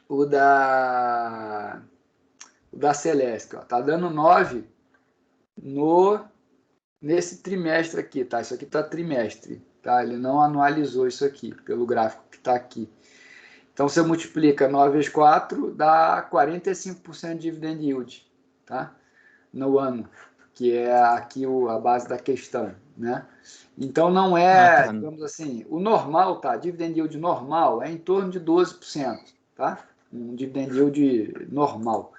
O da Celeste, ó, tá dando 9 nesse trimestre aqui, tá? Isso aqui tá trimestre, tá? Ele não anualizou isso aqui, pelo gráfico que tá aqui. Então, você multiplica 9 vezes 4, dá 45% de dividend yield, tá? No ano, que é aqui a base da questão, né? Então, não é, digamos assim, o normal, tá? Dividend yield normal é em torno de 12%, tá? Um dividend yield normal.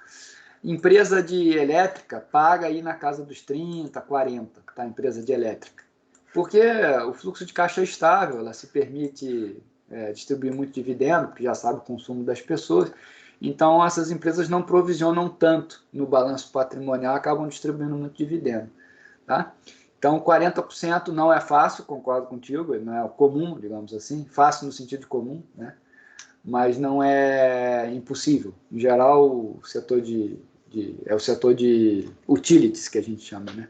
Empresa de elétrica paga aí na casa dos 30, 40, tá? Empresa de elétrica. Porque o fluxo de caixa é estável, ela se permite distribuir muito dividendo, porque já sabe o consumo das pessoas. Então, essas empresas não provisionam tanto no balanço patrimonial, acabam distribuindo muito dividendo. Tá? Então, 40% não é fácil, concordo contigo, não é comum, digamos assim, fácil no sentido comum, né? Mas não é impossível. Em geral, o setor é o setor de utilities, que a gente chama, né?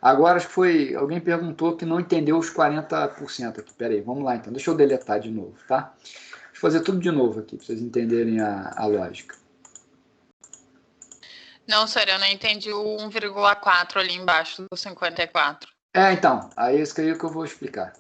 Agora, acho que alguém perguntou que não entendeu os 40% aqui. Pera aí, vamos lá então. Deixa eu deletar de novo, tá? Deixa eu fazer tudo de novo aqui, para vocês entenderem a lógica. Não, senhor, eu não entendi o 1,4 ali embaixo do 54. Então, aí isso aí que eu vou explicar.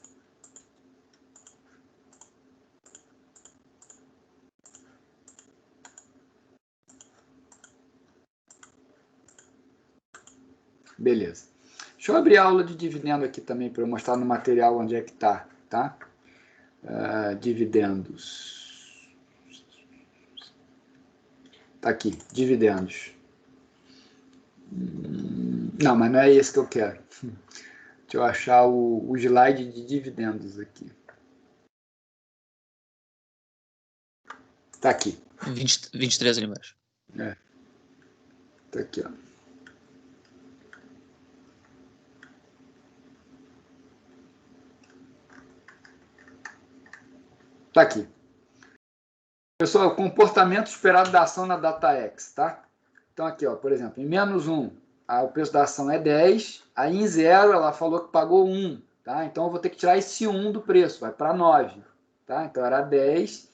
Beleza. Deixa eu abrir a aula de dividendo aqui também para eu mostrar no material onde é que está, tá? Dividendos. Tá aqui, dividendos. Não, mas não é esse que eu quero. Deixa eu achar o slide de dividendos aqui. Tá aqui. 23 ali embaixo. Tá aqui, ó. Tá aqui. Pessoal, o comportamento esperado da ação na DataX, tá? Então aqui, ó, por exemplo, em menos 1, o preço da ação é 10, aí em 0 ela falou que pagou 1, tá? Então eu vou ter que tirar esse 1 do preço, vai para 9, tá? Então era 10,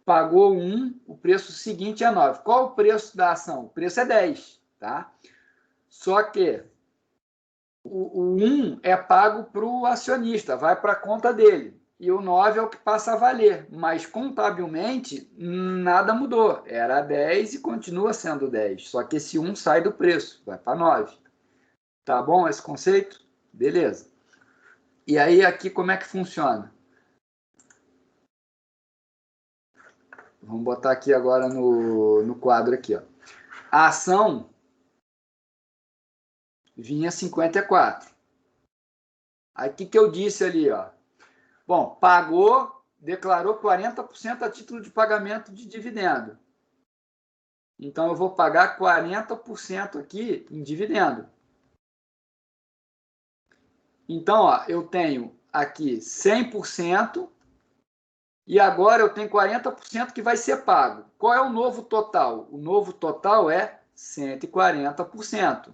pagou 1, o preço seguinte é 9. Qual o preço da ação? O preço é 10, tá? Só que o 1 é pago para o acionista, vai para a conta dele. E o 9 é o que passa a valer. Mas contabilmente, nada mudou. Era 10 e continua sendo 10. Só que esse 1 sai do preço, vai para 9. Tá bom esse conceito? Beleza. E aí aqui como é que funciona? Vamos botar aqui agora no quadro aqui, ó. A ação vinha 54. Aí o que eu disse ali, ó? Bom, pagou, declarou 40% a título de pagamento de dividendo. Então eu vou pagar 40% aqui em dividendo. Então, ó, eu tenho aqui 100% e agora eu tenho 40% que vai ser pago. Qual é o novo total? O novo total é 140%.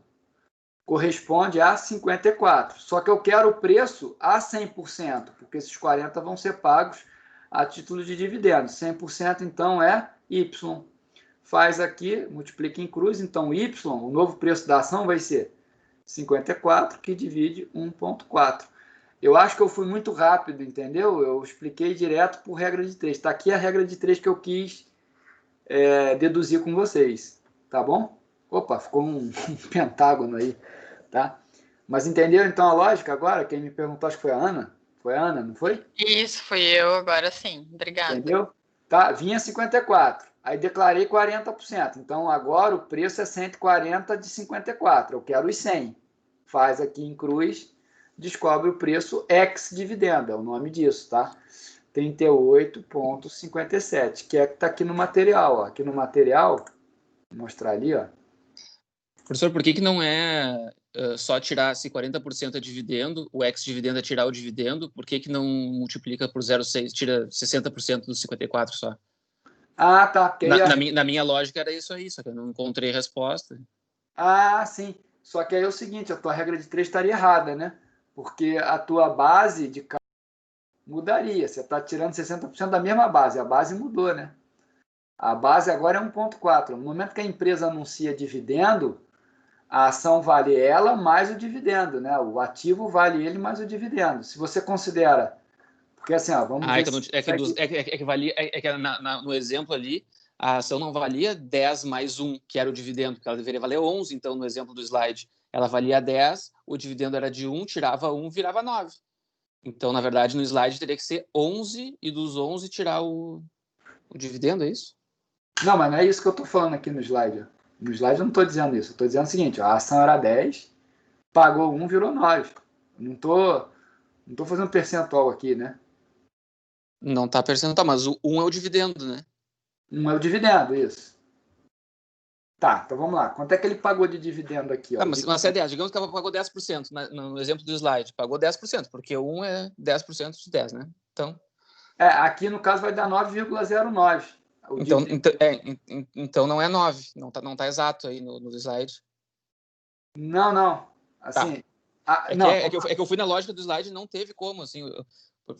Corresponde a 54. Só que eu quero o preço a 100%, porque esses 40 vão ser pagos a título de dividendos. 100% então é Y. Faz aqui, multiplica em cruz, então Y, o novo preço da ação vai ser 54, que divide 1,4. Eu acho que eu fui muito rápido, entendeu? Eu expliquei direto por regra de 3. Está aqui a regra de 3 que eu quis deduzir com vocês. Tá bom? Opa, ficou um pentágono aí, tá? Mas entenderam então a lógica agora? Quem me perguntou, acho que foi a Ana. Foi a Ana, não foi? Isso, fui eu agora sim. Obrigada. Entendeu? Tá, vinha 54. Aí declarei 40%. Então agora o preço é 140 de 54. Eu quero os 100. Faz aqui em cruz, descobre o preço ex-dividendo, é o nome disso, tá? 38,57, que é que está aqui no material. Ó. Aqui no material, vou mostrar ali, ó. Professor, por que não é só tirar se 40% é dividendo, o ex-dividendo é tirar o dividendo, por que não multiplica por 0,6, tira 60% dos 54 só? Ah, tá. Porque na minha lógica era isso aí, só que eu não encontrei resposta. Ah, sim. Só que aí é o seguinte, a tua regra de 3 estaria errada, né? Porque a tua base de mudaria. Você está tirando 60% da mesma base. A base mudou, né? A base agora é 1,4. No momento que a empresa anuncia dividendo, a ação vale ela mais o dividendo, né? O ativo vale ele mais o dividendo. Se você considera... Porque assim, ó, vamos ver... No exemplo ali, a ação não valia 10 mais 1, que era o dividendo, porque ela deveria valer 11, então no exemplo do slide, ela valia 10, o dividendo era de 1, tirava 1, virava 9. Então, na verdade, no slide teria que ser 11 e dos 11 tirar o dividendo, é isso? Não, mas não é isso que eu estou falando aqui no slide. No slide eu não estou dizendo isso. Eu estou dizendo o seguinte, ó, a ação era 10, pagou 1, virou 9. Não estou fazendo percentual aqui, né? Não está percentual, mas o 1 é o dividendo, né? 1 é o dividendo, isso. Tá, então vamos lá. Quanto é que ele pagou de dividendo aqui? Ó? Mas é 10. Digamos que ela pagou 10%, no exemplo do slide. Pagou 10%, porque o 1 é 10% de 10, né? Então... aqui no caso vai dar 9,09. Então não é 9. Não tá exato aí no slide. Não. Assim... Tá. É que eu fui na lógica do slide e não teve como, assim...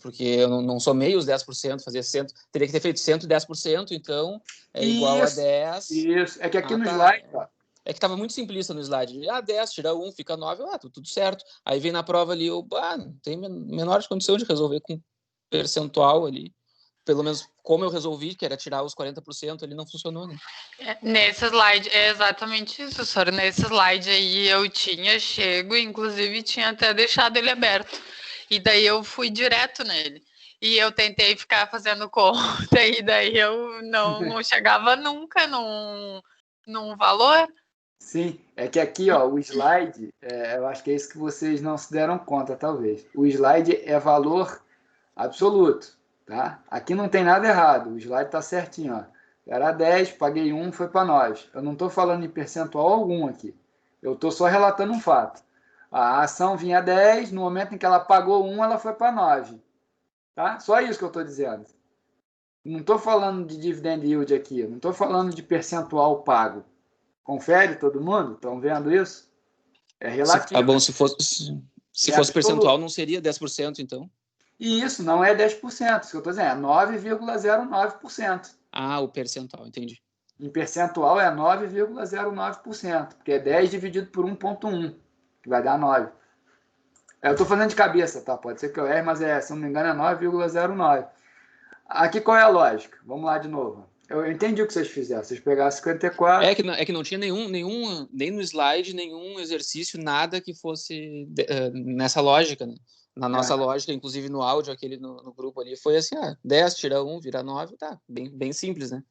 Porque eu não somei os 10%, fazia 100, teria que ter feito 110%, então é igual a 10. Isso, é que aqui no slide... Ó. É que estava muito simplista no slide. 10, tira 1, fica 9, tudo certo. Aí vem na prova ali, não tem menor condição de resolver com percentual ali. Pelo menos como eu resolvi, que era tirar os 40%, ele não funcionou, né? Nesse slide, é exatamente isso, senhor. Nesse slide aí eu tinha chego, inclusive tinha até deixado ele aberto. E daí eu fui direto nele. E eu tentei ficar fazendo conta, e daí eu não chegava nunca num valor. Sim, é que aqui, ó, o slide, eu acho que é isso que vocês não se deram conta, talvez. O slide é valor absoluto, tá? Aqui não tem nada errado, o slide tá certinho, ó. Era 10, paguei 1, foi para 9. Eu não estou falando em percentual algum aqui. Eu estou só relatando um fato. A ação vinha 10, no momento em que ela pagou 1, ela foi para 9. Tá? Só isso que eu estou dizendo. Não estou falando de dividend yield aqui, não estou falando de percentual pago. Confere todo mundo? Estão vendo isso? É relativo. Tá bom, se fosse percentual, não seria 10%, então? E isso não é 10%, isso que eu estou dizendo, é 9,09%. Ah, o percentual, entendi. Em percentual é 9,09%, porque é 10 dividido por 1,1, que vai dar 9. Eu estou fazendo de cabeça, tá? Pode ser que eu erre, mas se não me engano é 9,09. Aqui qual é a lógica? Vamos lá de novo. Eu entendi o que vocês fizeram. Vocês pegaram 54... É que não tinha nem no slide, nenhum exercício, nada que fosse nessa lógica, né? Na nossa lógica, inclusive no áudio, aquele no grupo ali, foi assim, 10, tira 1, vira 9, tá, bem simples, né?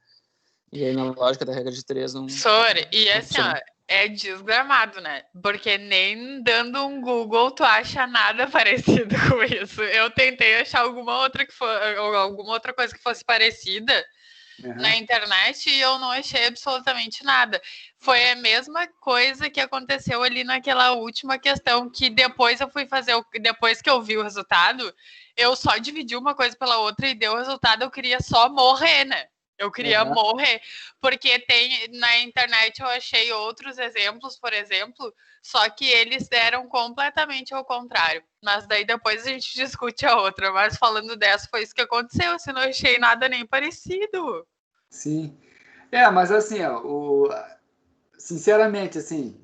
E aí, na lógica da regra de 3, não... Sori, e assim, ó, é desgramado, né? Porque nem dando um Google tu acha nada parecido com isso. Eu tentei achar alguma outra coisa que fosse parecida na internet e eu não achei absolutamente nada. Foi a mesma coisa que aconteceu ali naquela última questão, que depois eu fui fazer, depois que eu vi o resultado, eu só dividi uma coisa pela outra e deu o resultado, eu queria só morrer, né? Eu queria morrer, porque na internet eu achei outros exemplos, por exemplo, só que eles deram completamente ao contrário. Mas daí depois a gente discute a outra. Mas falando dessa, foi isso que aconteceu, se não achei nada nem parecido. Sim. Mas assim, sinceramente, assim,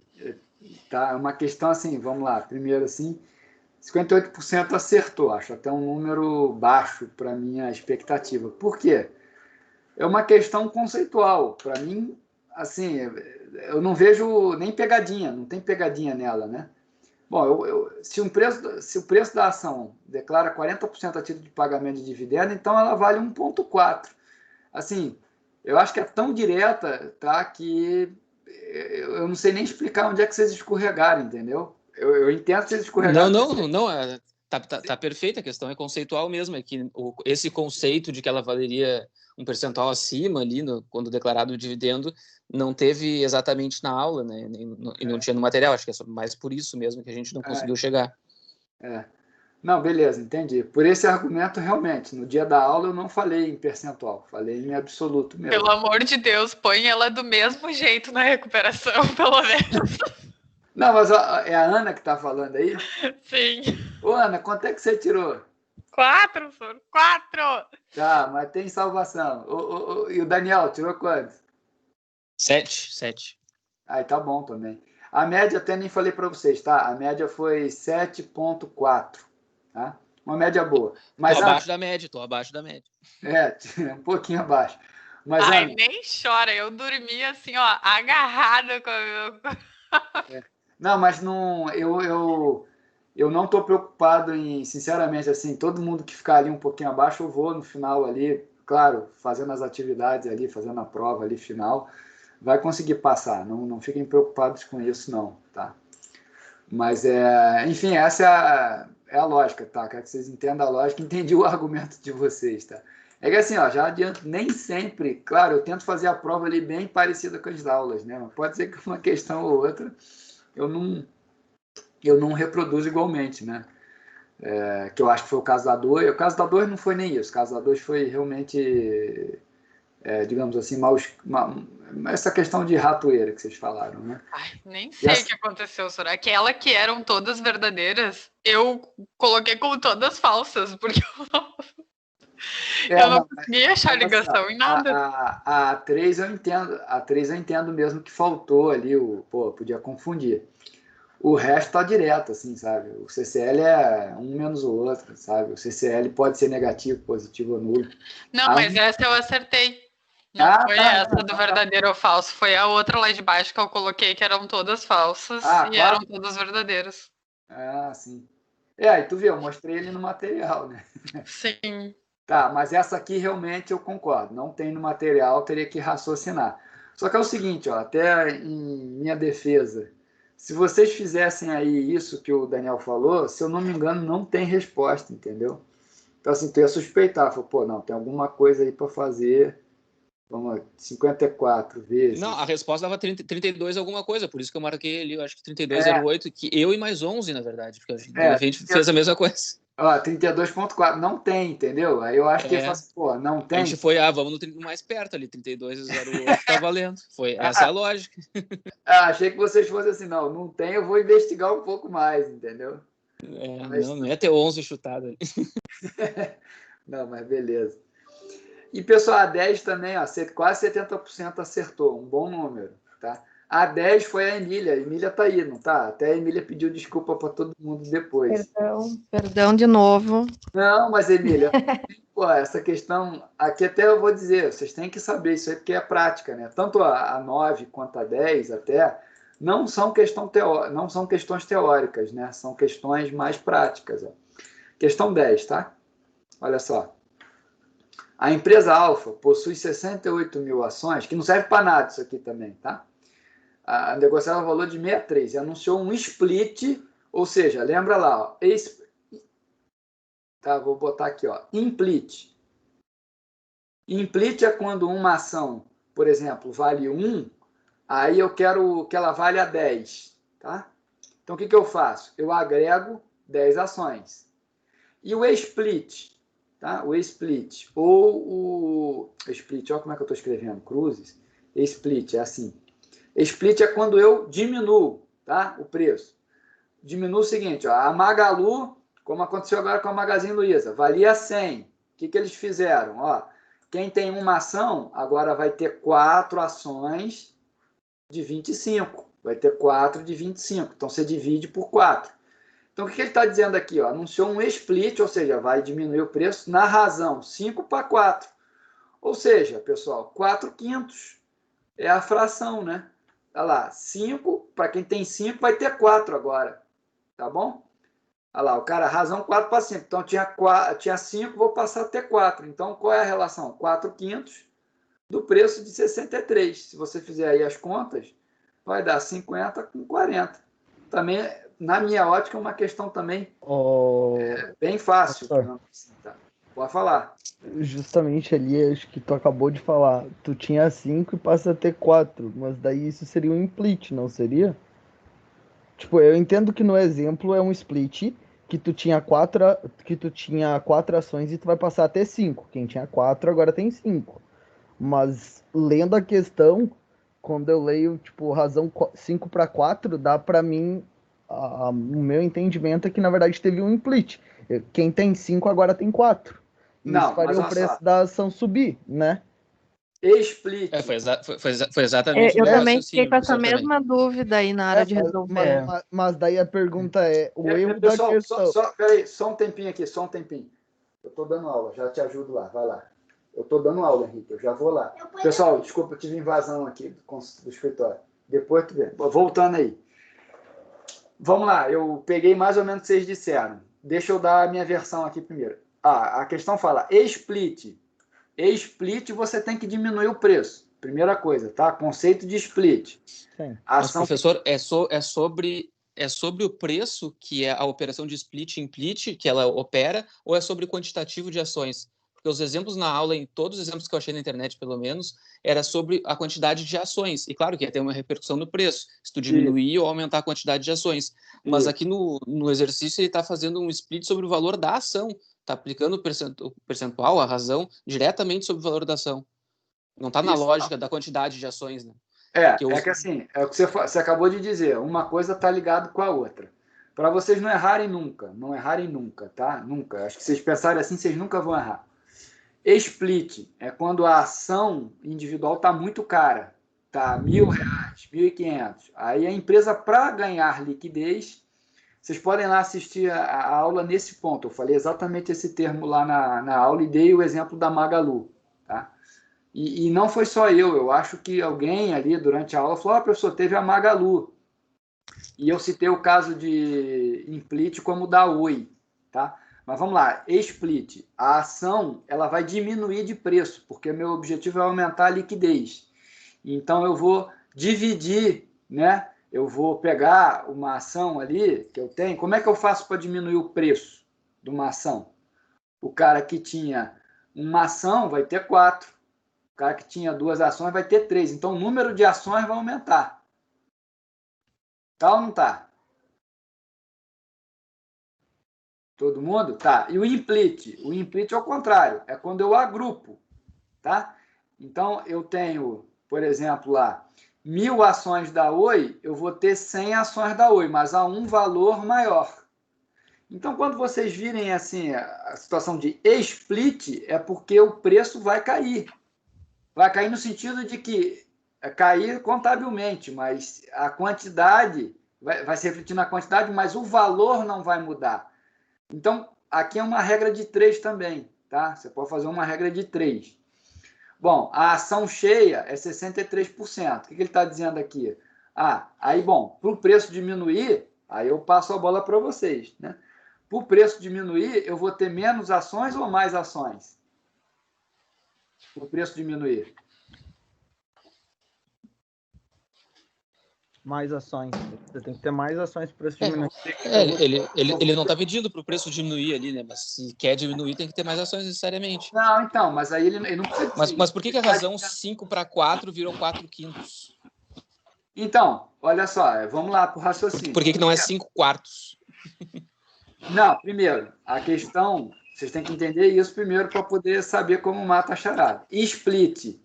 tá, uma questão assim, vamos lá, primeiro assim, 58% acertou, acho até um número baixo para minha expectativa. Por quê? É uma questão conceitual. Para mim, assim, eu não vejo nem pegadinha, não tem pegadinha nela, né? Bom, se o preço da ação declara 40% a título de pagamento de dividendo, então ela vale 1,4. Assim, eu acho que é tão direta, tá, que eu não sei nem explicar onde é que vocês escorregaram, entendeu? Eu entendo que vocês escorregaram. Não, tá perfeita, a questão é conceitual mesmo, é que esse conceito de que ela valeria um percentual acima ali, quando declarado o dividendo, não teve exatamente na aula, né, e não tinha no material, acho que é mais por isso mesmo que a gente não conseguiu chegar. Não, beleza, entendi. Por esse argumento, realmente, no dia da aula eu não falei em percentual, falei em absoluto mesmo. Pelo amor de Deus, põe ela do mesmo jeito na recuperação, pelo menos. Não, mas é a Ana que está falando aí? Sim. Ô, Ana, quanto é que você tirou? 4, senhor. 4! Tá, mas tem salvação. E o Daniel, tirou quanto? 7. Aí tá bom também. A média até nem falei para vocês, tá? A média foi 7,4, tá? Uma média boa. Mas, tô abaixo da média. Um pouquinho abaixo. Mas, Ai, nem chora, eu dormi assim, ó, agarrada com Não, mas não, eu não estou preocupado em, sinceramente, assim, todo mundo que ficar ali um pouquinho abaixo, eu vou no final ali, claro, fazendo as atividades ali, fazendo a prova ali final, vai conseguir passar, não fiquem preocupados com isso não, tá? Mas, enfim, essa é a lógica, tá? Quero que vocês entendam a lógica, entendi o argumento de vocês, tá? É que assim, ó, já adianto, nem sempre, claro, eu tento fazer a prova ali bem parecida com as aulas, né? Mas pode ser que uma questão ou outra eu não reproduzo igualmente, né? Que eu acho que foi o caso da 2. O caso da 2 não foi nem isso, o caso da 2 foi realmente, digamos assim, essa questão de ratoeira que vocês falaram, né? Ai, nem sei o que aconteceu, Sora. Aquela que eram todas verdadeiras, eu coloquei como todas falsas, porque eu não consegui achar ligação em nada. A 3 eu entendo mesmo que faltou ali, podia confundir. O resto tá direto, assim, sabe? O CCL é um menos o outro, sabe? O CCL pode ser negativo, positivo ou nulo. Não, mas essa eu acertei. Não foi essa do verdadeiro ou falso, foi a outra lá de baixo que eu coloquei, que eram todas falsas e eram todas verdadeiras. Ah, sim. E tu viu, eu mostrei ele no material, né? Sim. Tá, mas essa aqui realmente eu concordo, não tem no material, teria que raciocinar. Só que é o seguinte, ó, até em minha defesa, se vocês fizessem aí isso que o Daniel falou, se eu não me engano, não tem resposta, entendeu? Então, assim, tu ia suspeitar, não, tem alguma coisa aí para fazer Vamos lá, 54 vezes... Não, a resposta dava 32 alguma coisa, por isso que eu marquei ali, eu acho que 3208, que eu e mais 11, na verdade, porque a gente fez a mesma coisa. Ó, 32.4, não tem, entendeu? Aí eu acho que ele fala assim, pô, não tem? A gente foi, vamos no mais perto ali, 3208 tá valendo. Essa é a lógica. Achei que vocês fossem assim, não tem, eu vou investigar um pouco mais, entendeu? Mas... Não ia ter 11 chutado ali. Não, mas beleza. E, pessoal, a 10 também, ó, quase 70% acertou, um bom número, tá? A 10 foi a Emília. A Emília tá aí, não tá? Até a Emília pediu desculpa para todo mundo depois. Perdão de novo. Não, mas Emília, pô, essa questão, aqui até eu vou dizer, vocês têm que saber isso aí porque é prática, né? Tanto a 9 quanto a 10 até não são questões teóricas, né? São questões mais práticas. Ó. Questão 10, tá? Olha só. A empresa Alfa possui 68 mil ações, que não serve para nada isso aqui também, tá? A negociava o valor de 63 e anunciou um split, ou seja, lembra lá, ó, tá, vou botar aqui, ó, implit. Implit é quando uma ação, por exemplo, vale 1, aí eu quero que ela valha 10, tá? Então, o que eu faço? Eu agrego 10 ações. E o split, tá? O split, ou o split, olha como é que eu estou escrevendo, cruzes. Split é assim. Split é quando eu diminuo, tá? O preço. Diminuo o seguinte, ó, a Magalu, como aconteceu agora com a Magazine Luiza, valia 100. O que eles fizeram? Ó, quem tem uma ação, agora vai ter 4 ações de 25. Vai ter 4 de 25. Então, você divide por 4. Então, o que ele está dizendo aqui? Ó? Anunciou um split, ou seja, vai diminuir o preço na razão 5 para 4. Ou seja, pessoal, 4/5 é a fração, né? Olha lá, 5, para quem tem 5, vai ter 4 agora. Tá bom? Olha lá, o cara, razão 4 para 5. Então, tinha 5, vou passar a ter 4. Então, qual é a relação? 4/5 do preço de 63. Se você fizer aí as contas, vai dar 50 com 40. Também, na minha ótica, é uma questão também bem fácil. Tá? Pode falar. Justamente ali, acho que tu acabou de falar, tu tinha 5 e passa a ter 4, mas daí isso seria um split, não seria? Tipo, eu entendo que no exemplo é um split, que tu tinha 4 ações e tu vai passar a ter 5. Quem tinha 4 agora tem 5. Mas lendo a questão, quando eu leio, tipo, razão 5 para 4, dá para mim, o meu entendimento é que na verdade teve um split. Quem tem 5 agora tem 4. Não, isso faria o preço da ação subir, né? Split. Foi exatamente eu também fiquei com essa mesma dúvida aí na hora de resolver. Mas daí a pergunta é, o erro pessoal, da questão... Peraí, só um tempinho aqui, só um tempinho. Eu estou dando aula, já te ajudo lá, vai lá. Eu estou dando aula, Henrique, eu já vou lá. Pessoal, desculpa, eu tive invasão aqui do escritório. Depois tu vê. Voltando aí. Vamos lá, eu peguei mais ou menos o que vocês disseram. Deixa eu dar a minha versão aqui primeiro. A questão fala, split. Split, você tem que diminuir o preço. Primeira coisa, tá? Conceito de split. Sim. Mas, professor, é sobre o preço que é a operação de split, que ela opera, ou é sobre o quantitativo de ações? Porque os exemplos na aula, em todos os exemplos que eu achei na internet, pelo menos, era sobre a quantidade de ações. E claro que ia ter uma repercussão no preço, se tu diminuir ou aumentar a quantidade de ações. Mas aqui no exercício ele está fazendo um split sobre o valor da ação. Está aplicando o percentual, a razão, diretamente sobre o valor da ação. Não está na lógica da quantidade de ações, né? Que assim, é o que você acabou de dizer, uma coisa está ligada com a outra. Para vocês não errarem nunca, tá? Nunca. Acho que vocês pensarem assim, vocês nunca vão errar. Split é quando a ação individual está muito cara, tá R$1.000, R$1.500. Aí a empresa, para ganhar liquidez, vocês podem lá assistir a aula nesse ponto. Eu falei exatamente esse termo lá na aula e dei o exemplo da Magalu, tá? E não foi só eu acho que alguém ali durante a aula falou, professor, teve a Magalu. E eu citei o caso de Implit como da Oi, tá? Mas vamos lá, split, a ação ela vai diminuir de preço, porque meu objetivo é aumentar a liquidez. Então eu vou dividir, né? Eu vou pegar uma ação ali que eu tenho, como é que eu faço para diminuir o preço de uma ação? O cara que tinha uma ação vai ter 4. O cara que tinha 2 ações vai ter 3. Então, o número de ações vai aumentar. Tá ou não tá? Todo mundo? Tá. E o implit? O implit é o contrário. É quando eu agrupo. Tá? Então, eu tenho, por exemplo, lá, 1.000 ações da Oi, eu vou ter 100 ações da Oi, mas a um valor maior. Então, quando vocês virem assim a situação de split, é porque o preço vai cair. Vai cair no sentido de que cair contabilmente, mas a quantidade vai se refletir na quantidade, mas o valor não vai mudar. Então, aqui é uma regra de 3 também, tá? Você pode fazer uma regra de 3. Bom, a ação cheia é 63%. O que ele está dizendo aqui? Aí, bom, para o preço diminuir, aí eu passo a bola para vocês, né? Para o preço diminuir, eu vou ter menos ações ou mais ações? Para o preço diminuir. Mais ações. Você tem que ter mais ações para o preço diminuir. Ele não está pedindo para o preço diminuir ali, né? Mas se quer diminuir, tem que ter mais ações necessariamente. Não, então, mas aí ele não precisa. Mas por que a razão 5 para 4 virou 4/5? Então, olha só, vamos lá para o raciocínio. Por que não é 5/4? Não, primeiro, a questão, vocês têm que entender isso primeiro para poder saber como mata a charada. Split,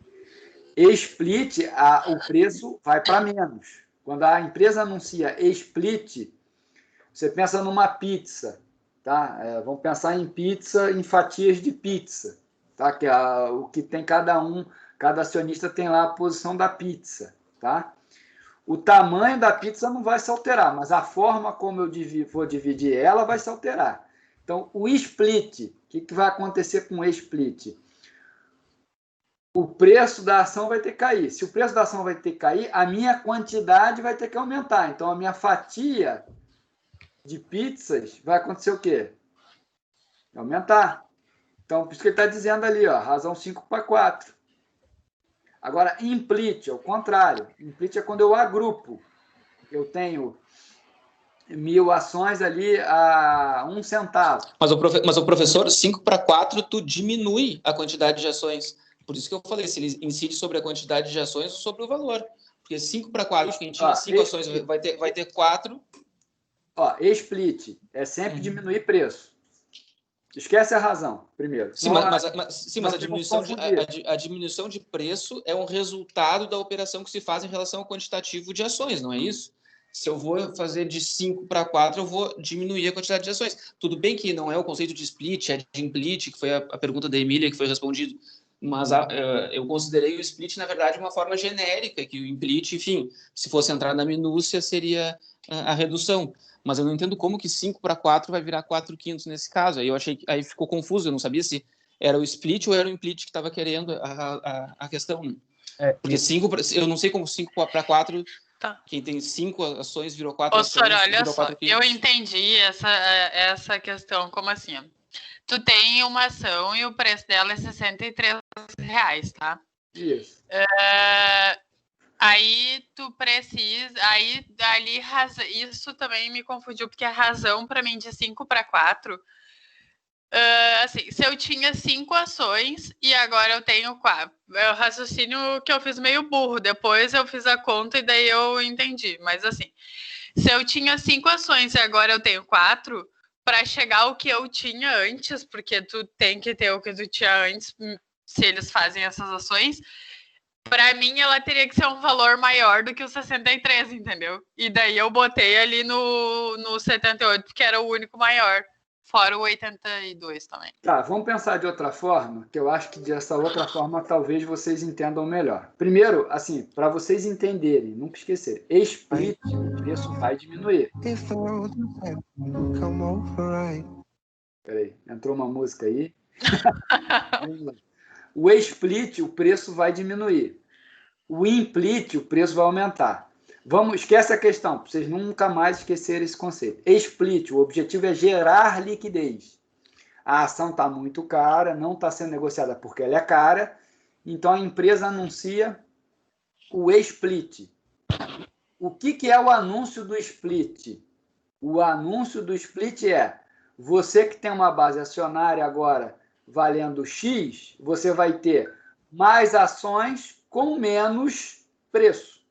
o preço vai para menos. Quando a empresa anuncia split, você pensa numa pizza, tá? Vamos pensar em pizza, em fatias de pizza, tá? Que é o que tem cada acionista tem lá a posição da pizza, tá? O tamanho da pizza não vai se alterar, mas a forma como eu vou dividir ela vai se alterar. Então, o split, o que vai acontecer com o split? O preço da ação vai ter que cair. Se o preço da ação vai ter que cair, a minha quantidade vai ter que aumentar. Então, a minha fatia de pizzas vai acontecer o quê? Aumentar. Então, por isso que ele está dizendo ali, ó, razão 5 para 4. Agora, implit é o contrário. Implit é quando eu agrupo. Eu tenho 1.000 ações ali a 1 centavo. Mas o professor, 5 para 4, tu diminui a quantidade de ações. Por isso que eu falei, se ele incide sobre a quantidade de ações ou sobre o valor. Porque 5 para 4, quem tinha 5 ações vai ter 4. Split é sempre diminuir preço. Esquece a razão, primeiro. Sim, mas a diminuição de preço é um resultado da operação que se faz em relação ao quantitativo de ações, não é isso? Se eu vou fazer de 5 para 4, eu vou diminuir a quantidade de ações. Tudo bem que não é o conceito de split, é de implit, que foi a pergunta da Emília que foi respondido, mas eu considerei o split, na verdade, uma forma genérica, que o implit, enfim, se fosse entrar na minúcia, seria a redução. Mas eu não entendo como que 5 para 4 vai virar 4/5 nesse caso. Aí ficou confuso, eu não sabia se era o split ou era o implit que estava querendo a questão. Né? Porque eu não sei como 5 para 4, tá. Quem tem 5 ações virou 4 ações. Soraya, olha só, eu entendi essa questão como assim, ó. Tu tem uma ação e o preço dela é R$63, tá? Isso. Aí tu precisa, isso também me confundiu, porque a razão para mim de 5 para 4, assim, se eu tinha 5 ações e agora eu tenho 4, é o raciocínio que eu fiz meio burro, depois eu fiz a conta e daí eu entendi, mas assim, se eu tinha 5 ações e agora eu tenho 4, para chegar ao que eu tinha antes, porque tu tem que ter o que tu tinha antes, se eles fazem essas ações, para mim, ela teria que ser um valor maior do que o 63, entendeu? E daí eu botei ali no 78, porque era o único maior, fora o 82 também. Tá, vamos pensar de outra forma, que eu acho que dessa outra forma talvez vocês entendam melhor. Primeiro, assim, para vocês entenderem, nunca esquecer, split, o preço vai diminuir. Peraí, entrou uma música aí. Vamos lá. O split, o preço vai diminuir. O implit, o preço vai aumentar. Esquece a questão, para vocês nunca mais esquecerem esse conceito. Split, o objetivo é gerar liquidez. A ação está muito cara, não está sendo negociada porque ela é cara, então a empresa anuncia o split. O que é o anúncio do split? O anúncio do split é você que tem uma base acionária agora valendo X, você vai ter mais ações com menos preço.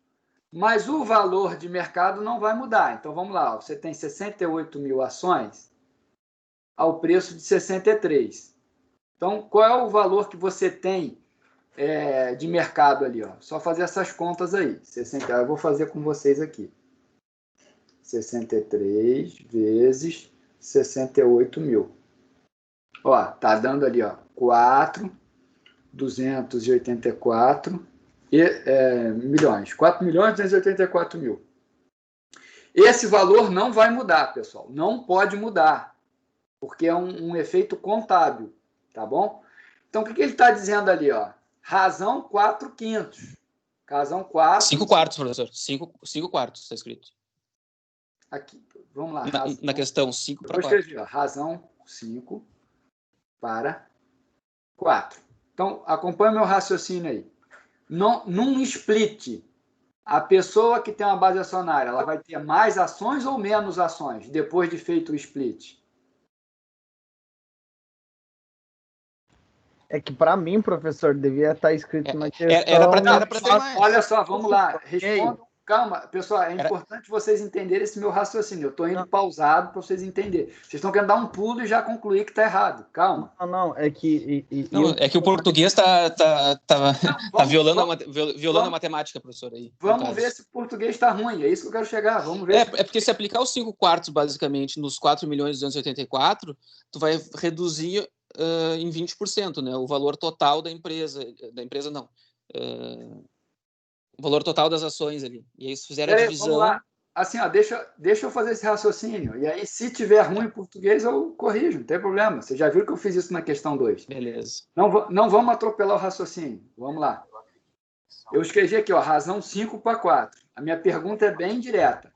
Mas o valor de mercado não vai mudar. Então, vamos lá. Você tem 68 mil ações ao preço de 63. Então, qual é o valor que você tem de mercado ali? Ó? Só fazer essas contas aí. Eu vou fazer com vocês aqui. 63 vezes 68 mil. Ó, tá dando ali, ó, 4.284 milhões. 4.284 mil. Esse valor não vai mudar, pessoal. Não pode mudar, porque é um efeito contábil, tá bom? Então, o que ele está dizendo ali, ó? Razão 4/5. Razão 4... 5 quartos, professor. 5 quartos, está escrito. Aqui, vamos lá. Na questão 5 para 4. Eu escrevi, ó, razão 5 para 4. Então, acompanha meu raciocínio aí. Num split, a pessoa que tem uma base acionária, ela vai ter mais ações ou menos ações depois de feito o split? É que para mim, professor, devia estar escrito na questão... Era para ter mais. Olha só, vamos lá. Respondo. Calma, pessoal, é importante vocês entenderem esse meu raciocínio. Eu estou indo pausado para vocês entenderem. Vocês estão querendo dar um pulo e já concluir que está errado. Calma. Não, é que... É que o português está violando a matemática, professor. Aí, vamos ver se o português está ruim. É isso que eu quero chegar. Vamos ver. É porque se aplicar os 5 quartos, basicamente, nos 4.284, tu vai reduzir em 20%, né? O valor total da empresa. Da empresa, não. O valor total das ações ali. E aí, se fizer a divisão... Vamos lá. Assim, ó, deixa eu fazer esse raciocínio. E aí, se tiver ruim em português, eu corrijo, não tem problema. Você já viu que eu fiz isso na questão 2. Beleza. Não vamos atropelar o raciocínio. Vamos lá. Eu escrevi aqui, ó, razão 5 para 4. A minha pergunta é bem direta.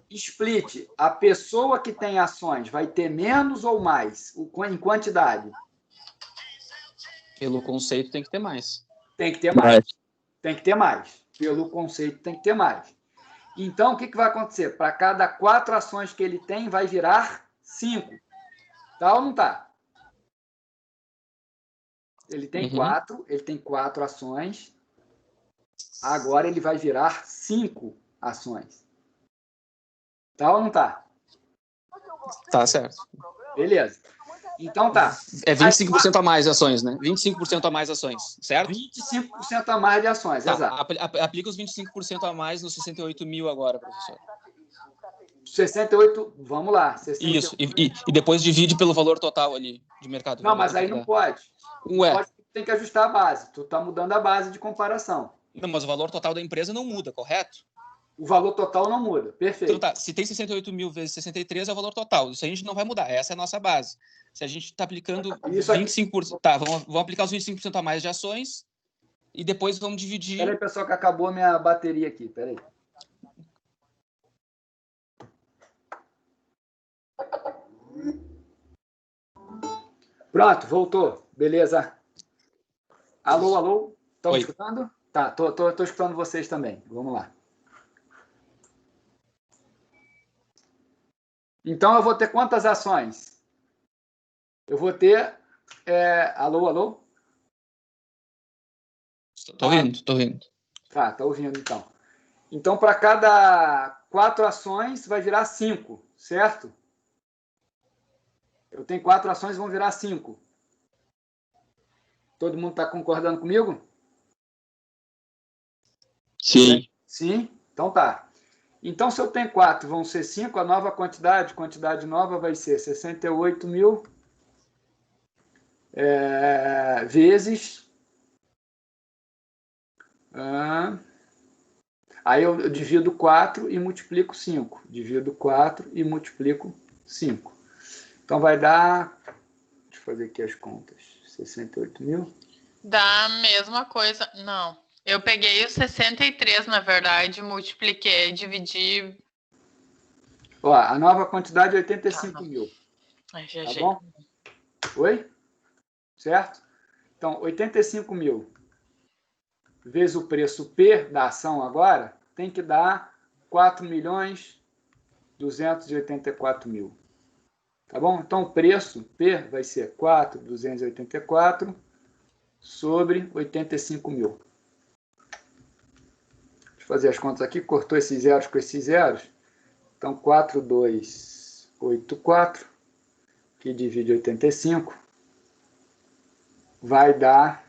Split, a pessoa que tem ações vai ter menos ou mais em quantidade? Pelo conceito, tem que ter mais. Tem que ter mais. Tem que ter mais. Pelo conceito, tem que ter mais. Então, o que vai acontecer? Para cada 4 ações que ele tem, vai virar 5. Tá ou não tá? Ele tem 4, ele tem 4 ações. Agora ele vai virar 5 ações. Tá ou não tá? Tá certo. Beleza. Então tá. É 25% a mais de ações, né? 25% a mais ações, certo? 25% a mais de ações, exato. Aplica os 25% a mais nos 68 mil agora, professor. 68, vamos lá. 68. Isso, e depois divide pelo valor total ali de mercado. Não, mas aí não pode. Ué. Tem que ajustar a base. Tu tá mudando a base de comparação. Não, mas o valor total da empresa não muda, correto? O valor total não muda, perfeito. Então tá, se tem 68 mil vezes 63 é o valor total. Isso a gente não vai mudar, essa é a nossa base. Se a gente está aplicando 25%, tá, vamos aplicar os 25% a mais de ações e depois vamos dividir... Peraí, pessoal, que acabou a minha bateria aqui, peraí. Pronto, voltou, beleza. Alô? Estão me escutando? Tá, tô escutando vocês também, vamos lá. Então, eu vou ter quantas ações? Eu vou ter... Alô? Tô ouvindo. Tá ouvindo, então. Então, para cada 4 ações, vai virar 5, certo? Eu tenho 4 ações, vão virar 5. Todo mundo está concordando comigo? Sim. Sim? Então tá. Então, se eu tenho 4, vão ser 5, a nova quantidade nova vai ser 68 mil vezes... aí eu divido 4 e multiplico 5. Divido 4 e multiplico 5. Então, vai dar... Deixa eu fazer aqui as contas. 68 mil. Dá a mesma coisa. Não. Eu peguei os 63, na verdade, multipliquei, dividi... Ó, a nova quantidade é 85 mil. Ai, tá bom? Oi? Certo? Então, 85 mil vezes o preço P da ação agora, tem que dar 4.284.000. Tá bom? Então, o preço P vai ser 4.284 sobre 85 mil. Deixa eu fazer as contas aqui. Cortou esses zeros com esses zeros. Então, 4,284, que divide 85, vai dar...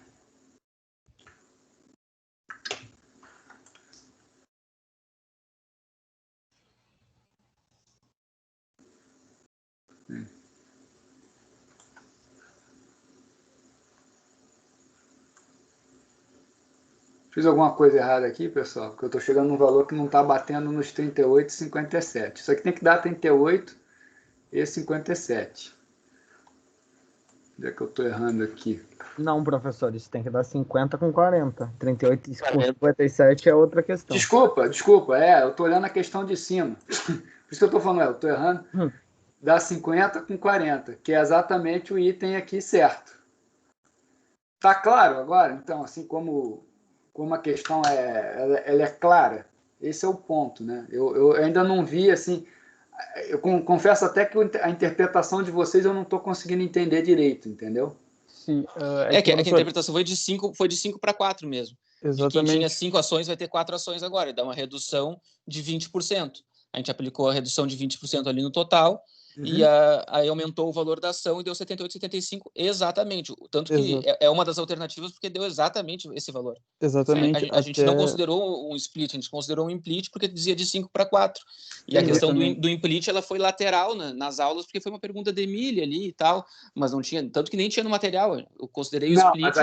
Fiz alguma coisa errada aqui, pessoal, porque eu estou chegando num valor que não está batendo nos 38,57. Isso aqui tem que dar 38 e 57. Onde é que eu estou errando aqui? Não, professor, isso tem que dar 50 com 40. 38 com 57 é outra questão. Desculpa, eu estou olhando a questão de cima. Por isso que eu estou falando, eu estou errando. Dá 50 com 40, que é exatamente o item aqui certo. Tá claro agora? Então, assim como a questão ela é clara, esse é o ponto, né? Eu ainda não vi, assim, eu confesso até que a interpretação de vocês eu não estou conseguindo entender direito, entendeu? Sim, que a interpretação foi de 5 para 4 mesmo. Exatamente. De quem tinha 5 ações vai ter 4 ações agora, e dá uma redução de 20%. A gente aplicou a redução de 20% ali no total, e aí aumentou o valor da ação e deu 78,75 exatamente. Tanto que é uma das alternativas porque deu exatamente esse valor. Exatamente. A gente não considerou um split, a gente considerou um implit porque dizia de 5 para 4. E a questão do implit ela foi lateral nas aulas porque foi uma pergunta de Emília ali e tal, mas não tinha, tanto que nem tinha no material. Eu considerei o split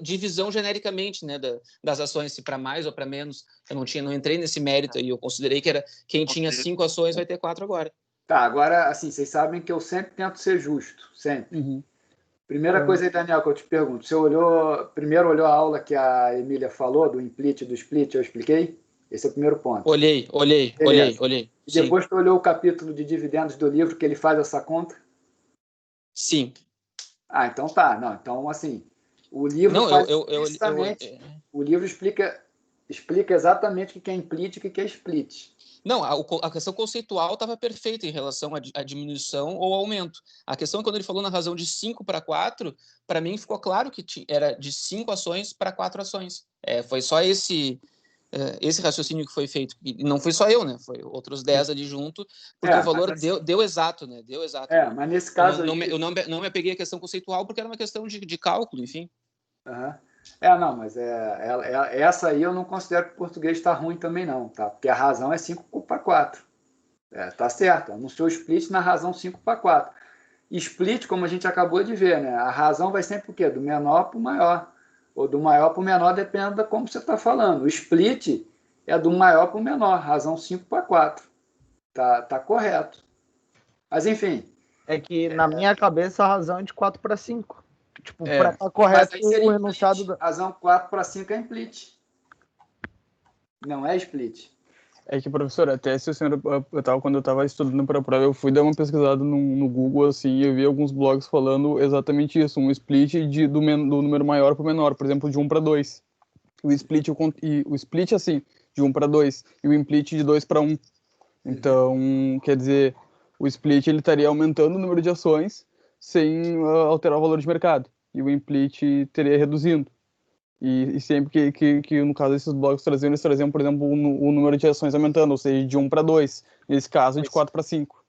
divisão genericamente, né, das ações, se para mais ou para menos. Eu não entrei nesse mérito aí, eu considerei que era quem tinha 5 ações vai ter 4 agora. Tá, agora, assim, vocês sabem que eu sempre tento ser justo, sempre. Primeira coisa aí, Daniel, que eu te pergunto, você primeiro olhou a aula que a Emília falou, do implit e do split, eu expliquei? Esse é o primeiro ponto. Olhei. E depois tu olhou o capítulo de dividendos do livro que ele faz essa conta? Sim. Ah, então tá. Não, então, assim, o livro o livro explica exatamente o que é implit e o que é split. Não, a questão conceitual estava perfeita em relação à diminuição ou aumento. A questão é quando ele falou na razão de 5 para 4, para mim ficou claro que era de 5 ações para 4 ações. Foi só esse raciocínio que foi feito. E não foi só eu, né? Foi outros 10 ali junto, porque o valor deu exato, né? Deu exato. Mas nesse caso... Eu não me apeguei à questão conceitual porque era uma questão de cálculo, enfim. Não, mas essa aí eu não considero que o português está ruim também não, tá? Porque a razão é 5 para 4. Tá certo, anunciou split na razão 5 para 4. Split, como a gente acabou de ver, né? A razão vai sempre o quê? Do menor para o maior. Ou do maior para o menor, depende de como você está falando. O split é do maior para o menor, razão 5 para 4. Tá correto. Mas, enfim... É que, na minha cabeça, a razão é de 4 para 5. Tipo, para estar correto o enunciado... Razão 4 para 5 é implit. Não é split. É que, professor, até se o senhor... quando eu estava estudando para a prova, eu fui dar uma pesquisada no Google, assim, e eu vi alguns blogs falando exatamente isso. Um split do número maior para o menor. Por exemplo, de 1 para 2. O split, assim, de 1 para 2. E o implit de 2 para 1. Então, quer dizer, o split ele estaria aumentando o número de ações sem alterar o valor de mercado. E o implit teria reduzindo. E sempre que no caso desses blogs eles traziam, por exemplo, o número de ações aumentando, ou seja, de 1 para 2. Nesse caso, de 4 para 5.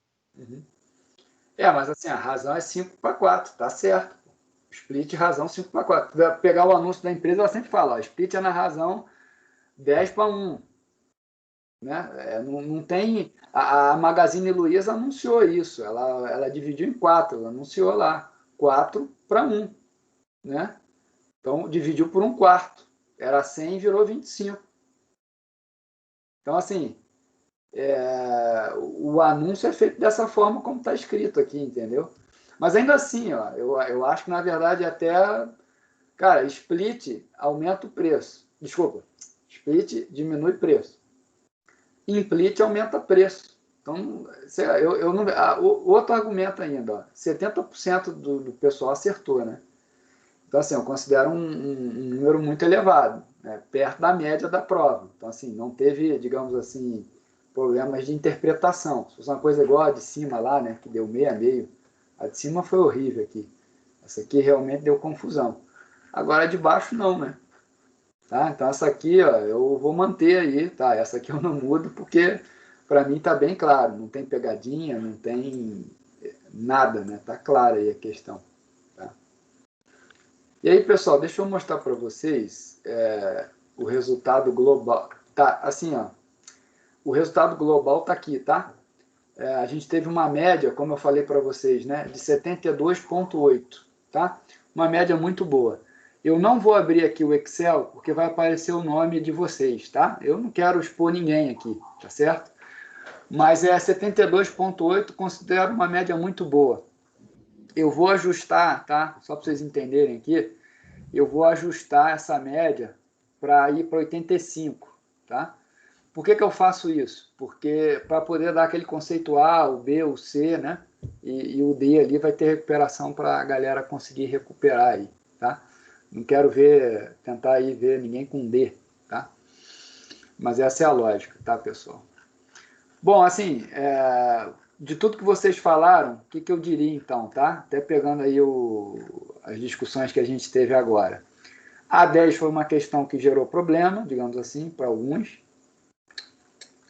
Mas assim, a razão é 5 para 4, tá certo. Split, razão 5 para 4. Pegar o anúncio da empresa, ela sempre fala, split é na razão 10 para 1. Né? Não tem... A Magazine Luiza anunciou isso, ela dividiu em 4, ela anunciou lá, 4 para 1. Né? Então, dividiu por 1/4. Era 100 e virou 25. Então, assim, o anúncio é feito dessa forma como está escrito aqui, entendeu? Mas ainda assim, ó, eu acho que, na verdade, até... Cara, split aumenta o preço. Desculpa, split diminui o preço. Implit aumenta preço. Então, eu não... outro argumento ainda, ó, 70% do pessoal acertou, né? Então, assim, eu considero um número muito elevado, né? Perto da média da prova. Então, assim, não teve, digamos assim, problemas de interpretação. Se fosse uma coisa igual a de cima lá, né, que deu 6,5, a de cima foi horrível aqui. Essa aqui realmente deu confusão. Agora a de baixo não, né? Tá? Então essa aqui, ó, eu vou manter aí, tá? Essa aqui eu não mudo porque para mim tá bem claro, não tem pegadinha, não tem nada, né? Tá clara aí a questão. Tá? E aí, pessoal, deixa eu mostrar para vocês o resultado global. Tá, assim, ó, o resultado global tá aqui, tá? A gente teve uma média, como eu falei para vocês, né, de 72,8, tá? Uma média muito boa. Eu não vou abrir aqui o Excel, porque vai aparecer o nome de vocês, tá? Eu não quero expor ninguém aqui, tá certo? Mas 72,8, considero uma média muito boa. Eu vou ajustar, tá? Só para vocês entenderem aqui, eu vou ajustar essa média para ir para 85, tá? Por que eu faço isso? Porque para poder dar aquele conceito A, o B, o C, né? E o D ali vai ter recuperação para a galera conseguir recuperar aí, tá? Não quero tentar aí ver ninguém com D, tá? Mas essa é a lógica, tá, pessoal? Bom, assim, de tudo que vocês falaram, o que eu diria então, tá? Até pegando aí as discussões que a gente teve agora. A 10 foi uma questão que gerou problema, digamos assim, para alguns.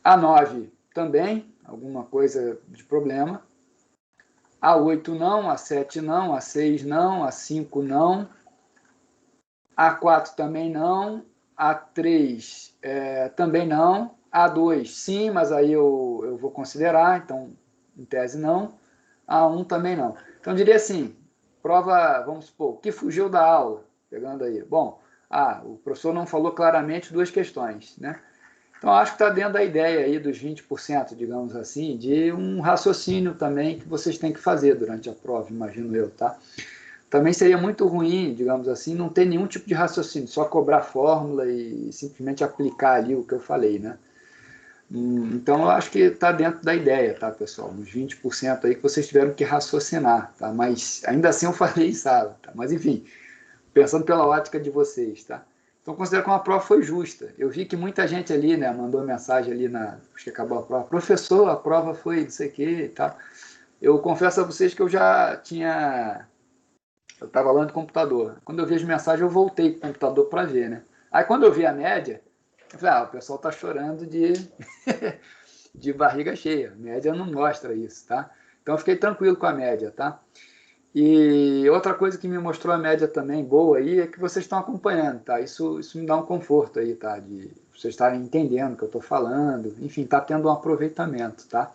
A 9 também, alguma coisa de problema. A 8 não, a 7 não, a 6 não, a 5 não. A 4 também não. A 3 também não. A 2 sim, mas aí eu vou considerar, então em tese não. A 1 também não. Então eu diria assim, prova, vamos supor, o que fugiu da aula? Pegando aí. Bom, o professor não falou claramente duas questões, né? Então, acho que está dentro da ideia aí dos 20%, digamos assim, de um raciocínio também que vocês têm que fazer durante a prova, imagino eu, tá? Também seria muito ruim, digamos assim, não ter nenhum tipo de raciocínio, só cobrar fórmula e simplesmente aplicar ali o que eu falei, né? Então, eu acho que está dentro da ideia, tá, pessoal? Uns 20% aí que vocês tiveram que raciocinar, tá? Mas ainda assim eu falei em sala, tá? Mas enfim, pensando pela ótica de vocês, tá? Então, considero que uma prova foi justa. Eu vi que muita gente ali, né, mandou mensagem ali, acho que acabou a prova. Professor, a prova foi não sei o que e tal. Eu confesso a vocês que eu já tinha... Eu estava lá no computador. Quando eu vi as mensagens, eu voltei para o computador para ver, né? Aí, quando eu vi a média, eu falei, o pessoal está chorando de barriga cheia. A média não mostra isso, tá? Então, eu fiquei tranquilo com a média, tá? E outra coisa que me mostrou a média também boa aí é que vocês estão acompanhando, tá? Isso me dá um conforto aí, tá? De vocês estarem entendendo o que eu estou falando, enfim, tá tendo um aproveitamento, tá?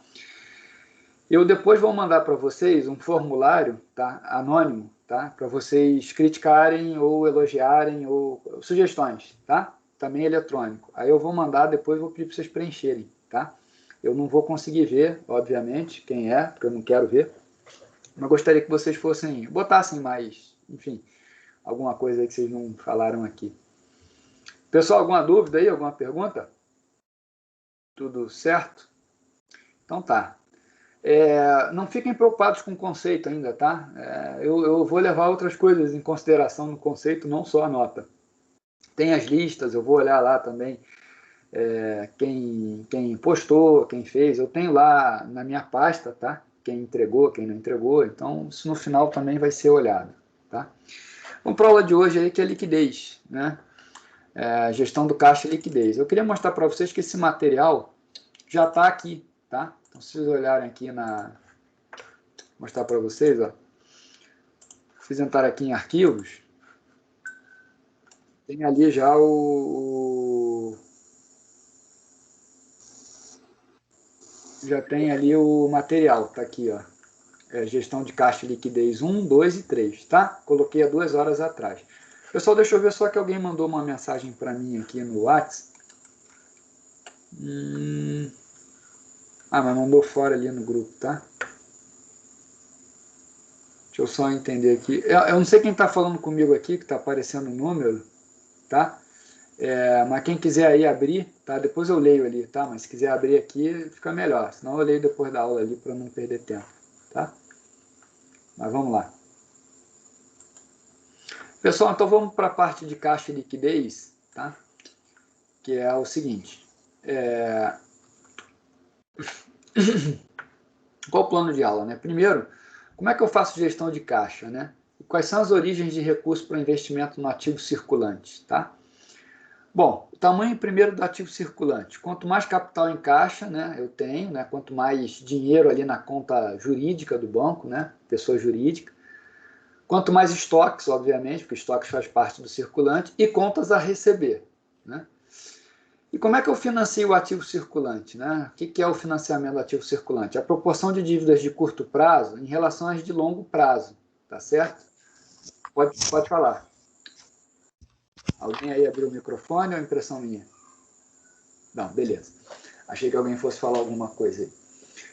Eu depois vou mandar para vocês um formulário, tá? Anônimo, tá? Para vocês criticarem ou elogiarem ou sugestões, tá? Também eletrônico. Aí eu vou mandar, depois vou pedir para vocês preencherem, tá? Eu não vou conseguir ver, obviamente, quem é, porque eu não quero ver. Mas gostaria que vocês botassem mais, enfim, alguma coisa aí que vocês não falaram aqui. Pessoal, alguma dúvida aí, alguma pergunta? Tudo certo? Então tá. Não fiquem preocupados com o conceito ainda, tá? Eu vou levar outras coisas em consideração no conceito, não só a nota. Tem as listas, eu vou olhar lá também quem postou, quem fez. Eu tenho lá na minha pasta, tá? Quem entregou, quem não entregou, então isso no final também vai ser olhado, tá? Vamos para a aula de hoje aí, que é liquidez, né? Gestão do caixa e liquidez. Eu queria mostrar para vocês que esse material já está aqui, tá? Então, se vocês olharem aqui mostrar para vocês, ó. Se vocês entrarem aqui em arquivos, tem ali já já tem ali o material, tá aqui, ó. Gestão de caixa e liquidez 1, 2 e 3, tá? Coloquei há 2 horas atrás. Pessoal, deixa eu ver só que alguém mandou uma mensagem para mim aqui no WhatsApp. Mas mandou fora ali no grupo, tá? Deixa eu só entender aqui. Eu não sei quem está falando comigo aqui, que está aparecendo o número, tá? Mas quem quiser aí abrir, tá? Depois eu leio ali, tá? Mas se quiser abrir aqui, fica melhor. Senão eu leio depois da aula ali para não perder tempo, tá? Mas vamos lá. Pessoal, então vamos para a parte de caixa e liquidez, tá? Que é o seguinte. Qual o plano de aula, né? Primeiro, como é que eu faço gestão de caixa, né? e quais são as origens de recurso para investimento no ativo circulante, tá? Bom, o tamanho primeiro do ativo circulante. Quanto mais capital em caixa, né, eu tenho, né, quanto mais dinheiro ali na conta jurídica do banco, né, pessoa jurídica, quanto mais estoques, obviamente, porque estoques faz parte do circulante, e contas a receber, né? E como é que eu financio o ativo circulante, né? O que é o financiamento do ativo circulante? A proporção de dívidas de curto prazo em relação às de longo prazo, tá certo? Pode falar. Alguém aí abriu o microfone ou impressão minha? Não, beleza. Achei que alguém fosse falar alguma coisa aí.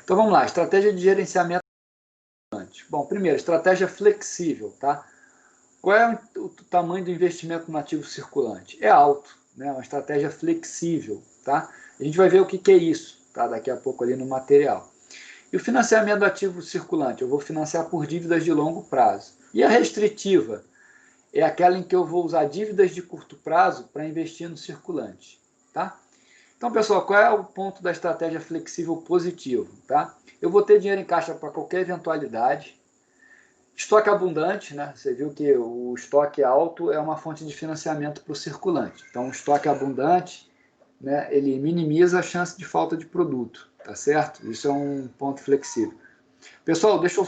Então vamos lá, estratégia de gerenciamento. Bom, primeiro, estratégia flexível, tá? Qual é o tamanho do investimento no ativo circulante? É alto, né? Uma estratégia flexível, tá? A gente vai ver o que é isso, tá? Daqui a pouco ali no material. E o financiamento do ativo circulante? Eu vou financiar por dívidas de longo prazo. E a restritiva? É aquela em que eu vou usar dívidas de curto prazo para investir no circulante, tá? Então, pessoal, qual é o ponto da estratégia flexível positivo, tá? Eu vou ter dinheiro em caixa para qualquer eventualidade. Estoque abundante, né? Você viu que o estoque alto é uma fonte de financiamento para o circulante. Então, o estoque abundante, né, ele minimiza a chance de falta de produto, tá certo? Isso é um ponto flexível. Pessoal, deixa eu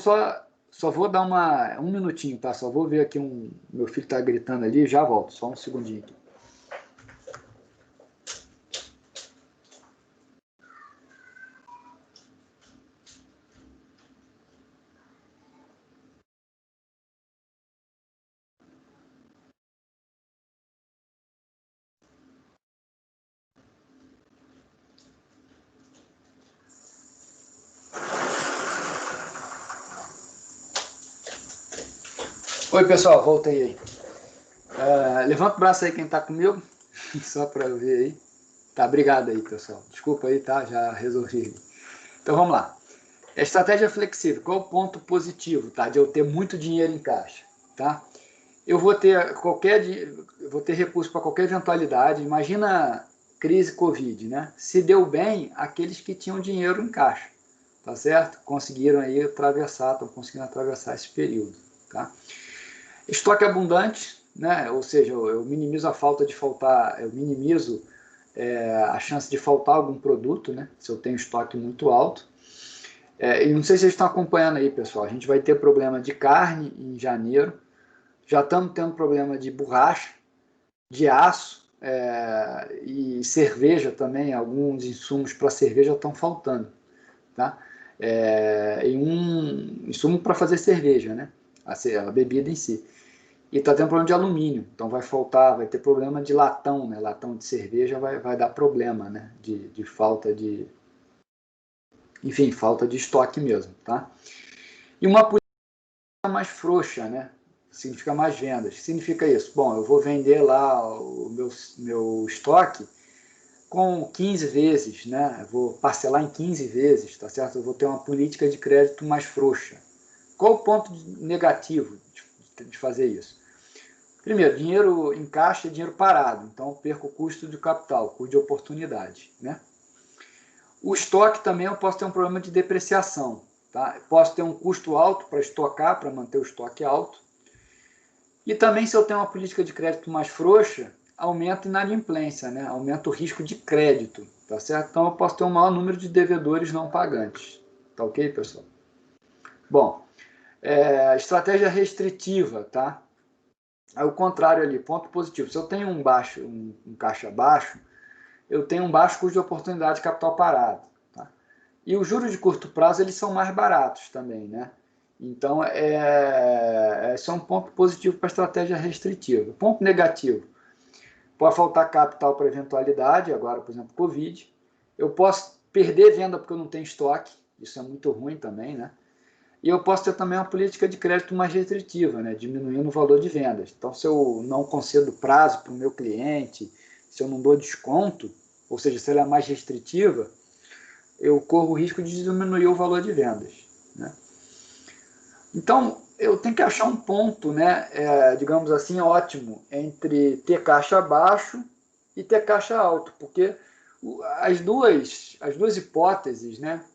só vou dar um minutinho, tá? Só vou ver aqui meu filho está gritando ali, já volto, só um segundinho aqui. Oi, pessoal, voltei aí. Levanta o braço aí quem está comigo, só para eu ver aí. Tá, obrigado aí, pessoal. Desculpa aí, tá? Já resolvi. Então, vamos lá. A estratégia flexível, qual é o ponto positivo, tá? De eu ter muito dinheiro em caixa, tá? Eu vou ter recurso para qualquer eventualidade. Imagina crise Covid, né? Se deu bem, aqueles que tinham dinheiro em caixa, tá certo? Conseguiram aí estão conseguindo atravessar esse período, tá? Estoque abundante, né? Ou seja, eu minimizo a falta de faltar, eu minimizo a chance de faltar algum produto, né? Se eu tenho estoque muito alto. E não sei se vocês estão acompanhando aí, pessoal. A gente vai ter problema de carne em janeiro. Já estamos tendo problema de borracha, de aço e cerveja também. Alguns insumos para cerveja estão faltando, tá? E um insumo para fazer cerveja, né? A bebida em si. E está tendo problema de alumínio, então vai ter problema de latão, né? Latão de cerveja vai dar problema, né? De falta de... Enfim, falta de estoque mesmo, tá? E uma política mais frouxa, né? Significa mais vendas. O que significa isso? Bom, eu vou vender lá o meu estoque com 15 vezes, né? Eu vou parcelar em 15 vezes, tá certo? Eu vou ter uma política de crédito mais frouxa. Qual o ponto negativo de fazer isso? Primeiro, dinheiro em caixa é dinheiro parado, então eu perco o custo de capital, custo de oportunidade, né? O estoque também eu posso ter um problema de depreciação, tá? Posso ter um custo alto para estocar, para manter o estoque alto. E também, se eu tenho uma política de crédito mais frouxa, aumenta a inadimplência, né? Aumenta o risco de crédito, tá certo? Então eu posso ter um maior número de devedores não pagantes, tá ok, pessoal? Bom, estratégia restritiva, tá? É o contrário ali, ponto positivo. Se eu tenho um caixa baixo, eu tenho um baixo custo de oportunidade de capital parado, tá? E os juros de curto prazo, eles são mais baratos também, né? Então, esse é um ponto positivo para a estratégia restritiva. Ponto negativo, pode faltar capital para eventualidade, agora, por exemplo, Covid. Eu posso perder venda porque eu não tenho estoque, isso é muito ruim também, né? E eu posso ter também uma política de crédito mais restritiva, né? Diminuindo o valor de vendas. Então, se eu não concedo prazo para o meu cliente, se eu não dou desconto, ou seja, se ela é mais restritiva, eu corro o risco de diminuir o valor de vendas, né? Então, eu tenho que achar um ponto, né, digamos assim, ótimo, entre ter caixa baixo e ter caixa alto, porque as duas hipóteses, né,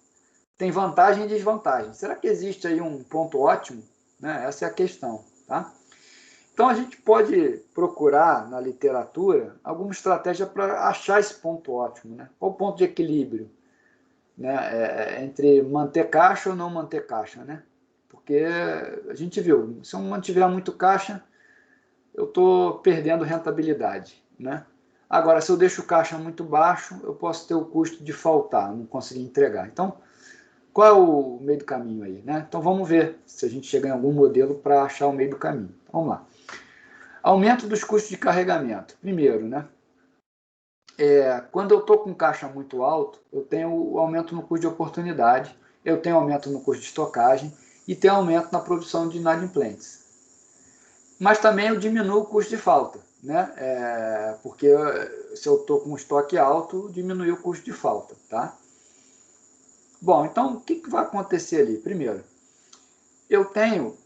tem vantagem e desvantagem. Será que existe aí um ponto ótimo? Né? Essa é a questão, tá? Então, a gente pode procurar na literatura alguma estratégia para achar esse ponto ótimo, né? Qual o ponto de equilíbrio, né? Entre manter caixa ou não manter caixa, né? Porque a gente viu, se eu mantiver muito caixa, eu estou perdendo rentabilidade, né? Agora, se eu deixo o caixa muito baixo, eu posso ter o custo de faltar, não conseguir entregar. Então, qual é o meio do caminho aí, né? Então, vamos ver se a gente chega em algum modelo para achar o meio do caminho. Vamos lá. Aumento dos custos de carregamento. Primeiro, né? Quando eu estou com caixa muito alto, eu tenho o aumento no custo de oportunidade, eu tenho aumento no custo de estocagem e tenho aumento na produção de inadimplentes. Mas também eu diminuo o custo de falta, né? Porque se eu estou com um estoque alto, diminui o custo de falta, tá? Bom, então o que vai acontecer ali? Primeiro, eu tenho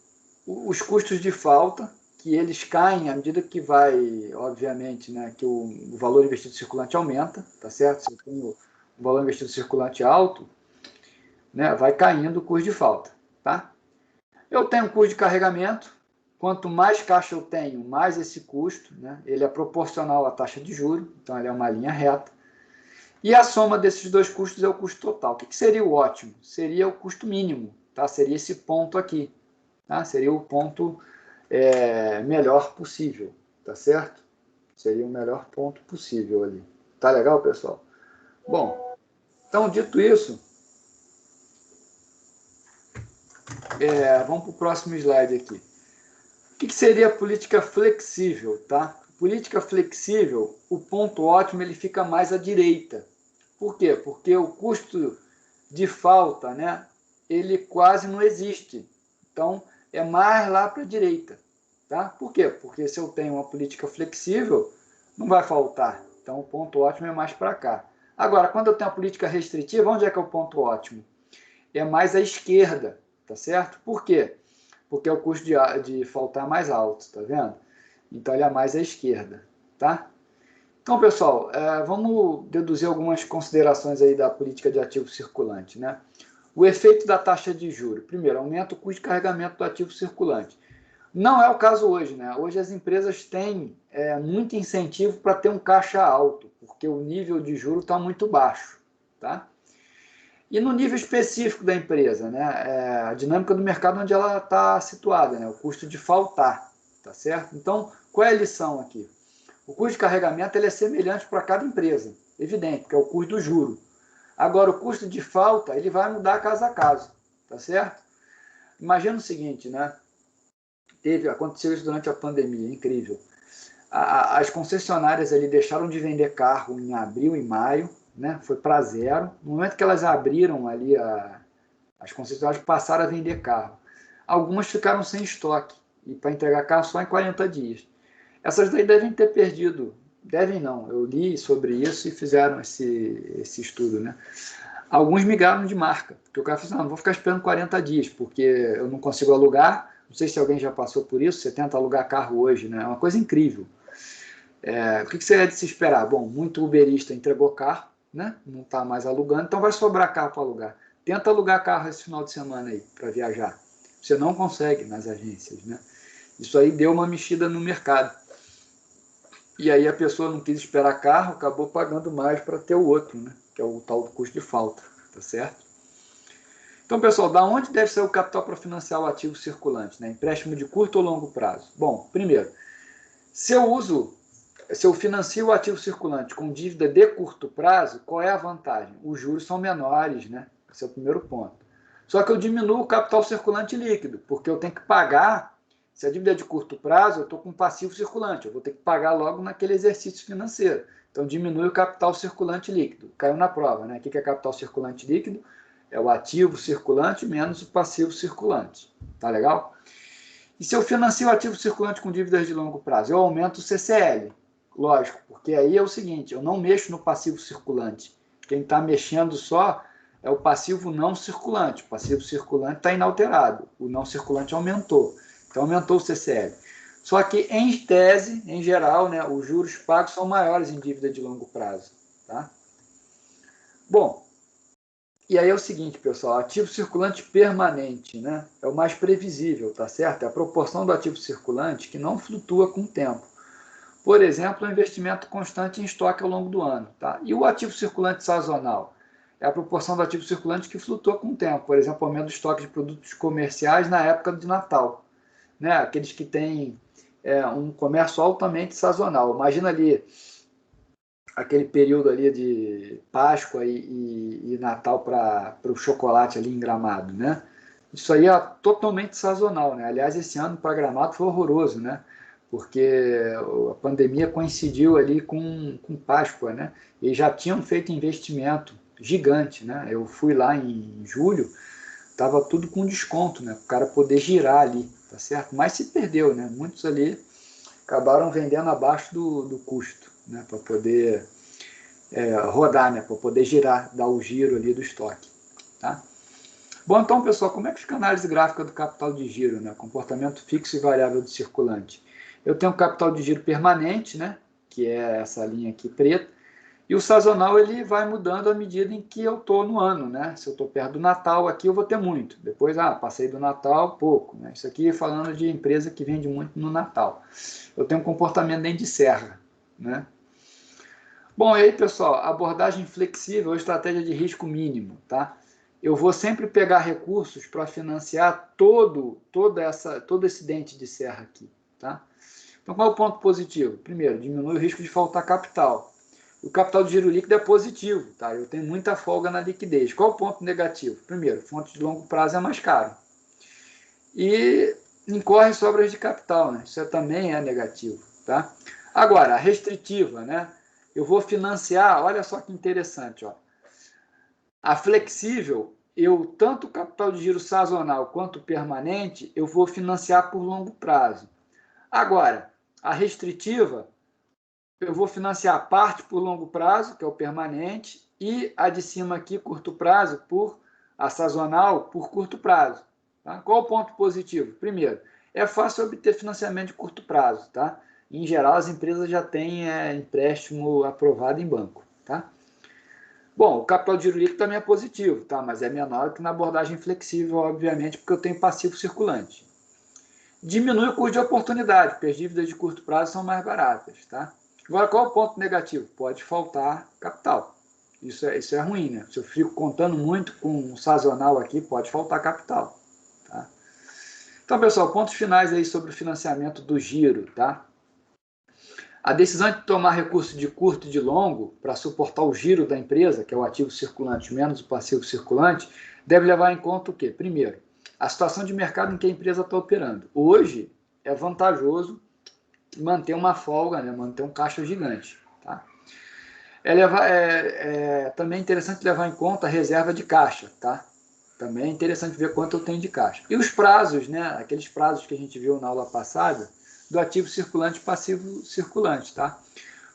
os custos de falta, que eles caem à medida que vai, obviamente, né, que o valor investido circulante aumenta, tá certo? Se eu tenho o valor investido circulante alto, né, vai caindo o custo de falta, tá? Eu tenho um custo de carregamento, quanto mais caixa eu tenho, mais esse custo, né, ele é proporcional à taxa de juros, então ele é uma linha reta, e a soma desses dois custos é o custo total. O que seria o ótimo? Seria o custo mínimo, tá? Seria esse ponto aqui, tá? Seria o ponto melhor possível, tá certo? Seria o melhor ponto possível ali. Tá legal, pessoal? Bom, então, dito isso, vamos para o próximo slide aqui. O que seria a política flexível, tá? Política flexível, o ponto ótimo ele fica mais à direita. Por quê? Porque o custo de falta, né, ele quase não existe. Então, é mais lá para a direita. Tá? Por quê? Porque se eu tenho uma política flexível, não vai faltar. Então, o ponto ótimo é mais para cá. Agora, quando eu tenho uma política restritiva, onde é que é o ponto ótimo? É mais à esquerda, tá certo? Por quê? Porque o custo de faltar é mais alto, tá vendo? Então, ele é mais à esquerda, tá? Então, pessoal, vamos deduzir algumas considerações aí da política de ativo circulante, né? O efeito da taxa de juros. Primeiro, aumenta o custo de carregamento do ativo circulante. Não é o caso hoje, né? Hoje as empresas têm muito incentivo para ter um caixa alto, porque o nível de juros está muito baixo, tá? E no nível específico da empresa, né? A dinâmica do mercado onde ela está situada, né? O custo de faltar, tá certo? Então, qual é a lição aqui? O custo de carregamento ele é semelhante para cada empresa, evidente, que é o custo do juro. Agora, o custo de falta ele vai mudar caso a caso, tá certo? Imagina o seguinte, né? Aconteceu isso durante a pandemia, incrível. As concessionárias ali deixaram de vender carro em abril e maio, né? Foi para zero. No momento que elas abriram ali, as concessionárias passaram a vender carro. Algumas ficaram sem estoque, e para entregar carro só em 40 dias. Essas daí devem ter perdido, devem não, eu li sobre isso e fizeram esse estudo, né? Alguns migraram de marca, porque o cara falou assim, não vou ficar esperando 40 dias, porque eu não consigo alugar. Não sei se alguém já passou por isso, você tenta alugar carro hoje, né? É uma coisa incrível. O que seria de se esperar? Bom, muito uberista entregou carro, né? Não está mais alugando, então vai sobrar carro para alugar. Tenta alugar carro esse final de semana aí, para viajar. Você não consegue nas agências, né? Isso aí deu uma mexida no mercado. E aí a pessoa não quis esperar carro, acabou pagando mais para ter o outro, né? Que é o tal do custo de falta, tá certo? Então, pessoal, da onde deve ser o capital para financiar o ativo circulante? Né? Empréstimo de curto ou longo prazo? Bom, primeiro, se eu financio o ativo circulante com dívida de curto prazo, qual é a vantagem? Os juros são menores, né? Esse é o primeiro ponto. Só que eu diminuo o capital circulante líquido, porque eu tenho que pagar, se a dívida é de curto prazo, eu estou com passivo circulante, eu vou ter que pagar logo naquele exercício financeiro. Então, diminui o capital circulante líquido. Caiu na prova, né? O que é capital circulante líquido? É o ativo circulante menos o passivo circulante. Tá legal? E se eu financio o ativo circulante com dívidas de longo prazo? Eu aumento o CCL. Lógico, porque aí é o seguinte, eu não mexo no passivo circulante. Quem está mexendo só é o passivo não circulante. O passivo circulante está inalterado. O não circulante aumentou. Então, aumentou o CCL. Só que, em tese, em geral, né, os juros pagos são maiores em dívida de longo prazo. Tá? Bom, E aí é o seguinte, pessoal, ativo circulante permanente, né? É o mais previsível, tá certo? É a proporção do ativo circulante que não flutua com o tempo. Por exemplo, o investimento constante em estoque ao longo do ano, tá? E o ativo circulante sazonal? É a proporção do ativo circulante que flutua com o tempo. Por exemplo, aumento do estoque de produtos comerciais na época de Natal, né? Aqueles que têm um comércio altamente sazonal. Imagina ali aquele período ali de Páscoa e Natal para o chocolate ali em Gramado, né? Isso aí é totalmente sazonal, né? Aliás, esse ano para Gramado foi horroroso, né? Porque a pandemia coincidiu ali com Páscoa, né? E já tinham feito investimento gigante, né? Eu fui lá em julho, estava tudo com desconto, né? Para o cara poder girar ali, tá certo? Mas se perdeu, né? Muitos ali acabaram vendendo abaixo do custo, né? Para poder rodar, né? Para poder girar, dar o giro ali do estoque, tá? Bom, então, pessoal, como é que fica a análise gráfica do capital de giro, né? Comportamento fixo e variável do circulante. Eu tenho o capital de giro permanente, né? Que é essa linha aqui preta. E o sazonal ele vai mudando à medida em que eu estou no ano, né? Se eu estou perto do Natal, aqui eu vou ter muito. Depois, passei do Natal, pouco. Né? Isso aqui falando de empresa que vende muito no Natal. Eu tenho um comportamento dentro de serra, né? Bom, e aí, pessoal, abordagem flexível ou estratégia de risco mínimo, tá? Eu vou sempre pegar recursos para financiar todo esse dente de serra aqui, tá? Então, qual é o ponto positivo? Primeiro, diminui o risco de faltar capital. O capital de giro líquido é positivo, tá? Eu tenho muita folga na liquidez. Qual é o ponto negativo? Primeiro, fonte de longo prazo é mais caro. E incorre sobras de capital, né? Isso também é negativo, tá? Agora, a restritiva, né? Eu vou financiar, olha só que interessante, ó. A flexível, tanto o capital de giro sazonal quanto permanente, eu vou financiar por longo prazo. Agora, a restritiva, eu vou financiar parte por longo prazo, que é o permanente, e a de cima aqui, curto prazo, a sazonal, por curto prazo. Tá? Qual o ponto positivo? Primeiro, é fácil obter financiamento de curto prazo. Tá? Em geral, as empresas já têm empréstimo aprovado em banco. Tá? Bom, o capital de giro líquido também é positivo, tá? Mas é menor que na abordagem flexível, obviamente, porque eu tenho passivo circulante. Diminui o custo de oportunidade, porque as dívidas de curto prazo são mais baratas. Tá? Agora, qual é o ponto negativo? Pode faltar capital. Isso é ruim, né? Se eu fico contando muito com um sazonal aqui, pode faltar capital. Tá? Então, pessoal, pontos finais aí sobre o financiamento do giro, tá? A decisão de tomar recurso de curto e de longo para suportar o giro da empresa, que é o ativo circulante menos o passivo circulante, deve levar em conta o quê? Primeiro, a situação de mercado em que a empresa está operando. Hoje é vantajoso manter uma folga, né? Manter um caixa gigante. Tá? Também é interessante levar em conta a reserva de caixa. Tá? Também é interessante ver quanto eu tenho de caixa. E os prazos, né? Aqueles prazos que a gente viu na aula passada, do ativo circulante e passivo circulante. Tá?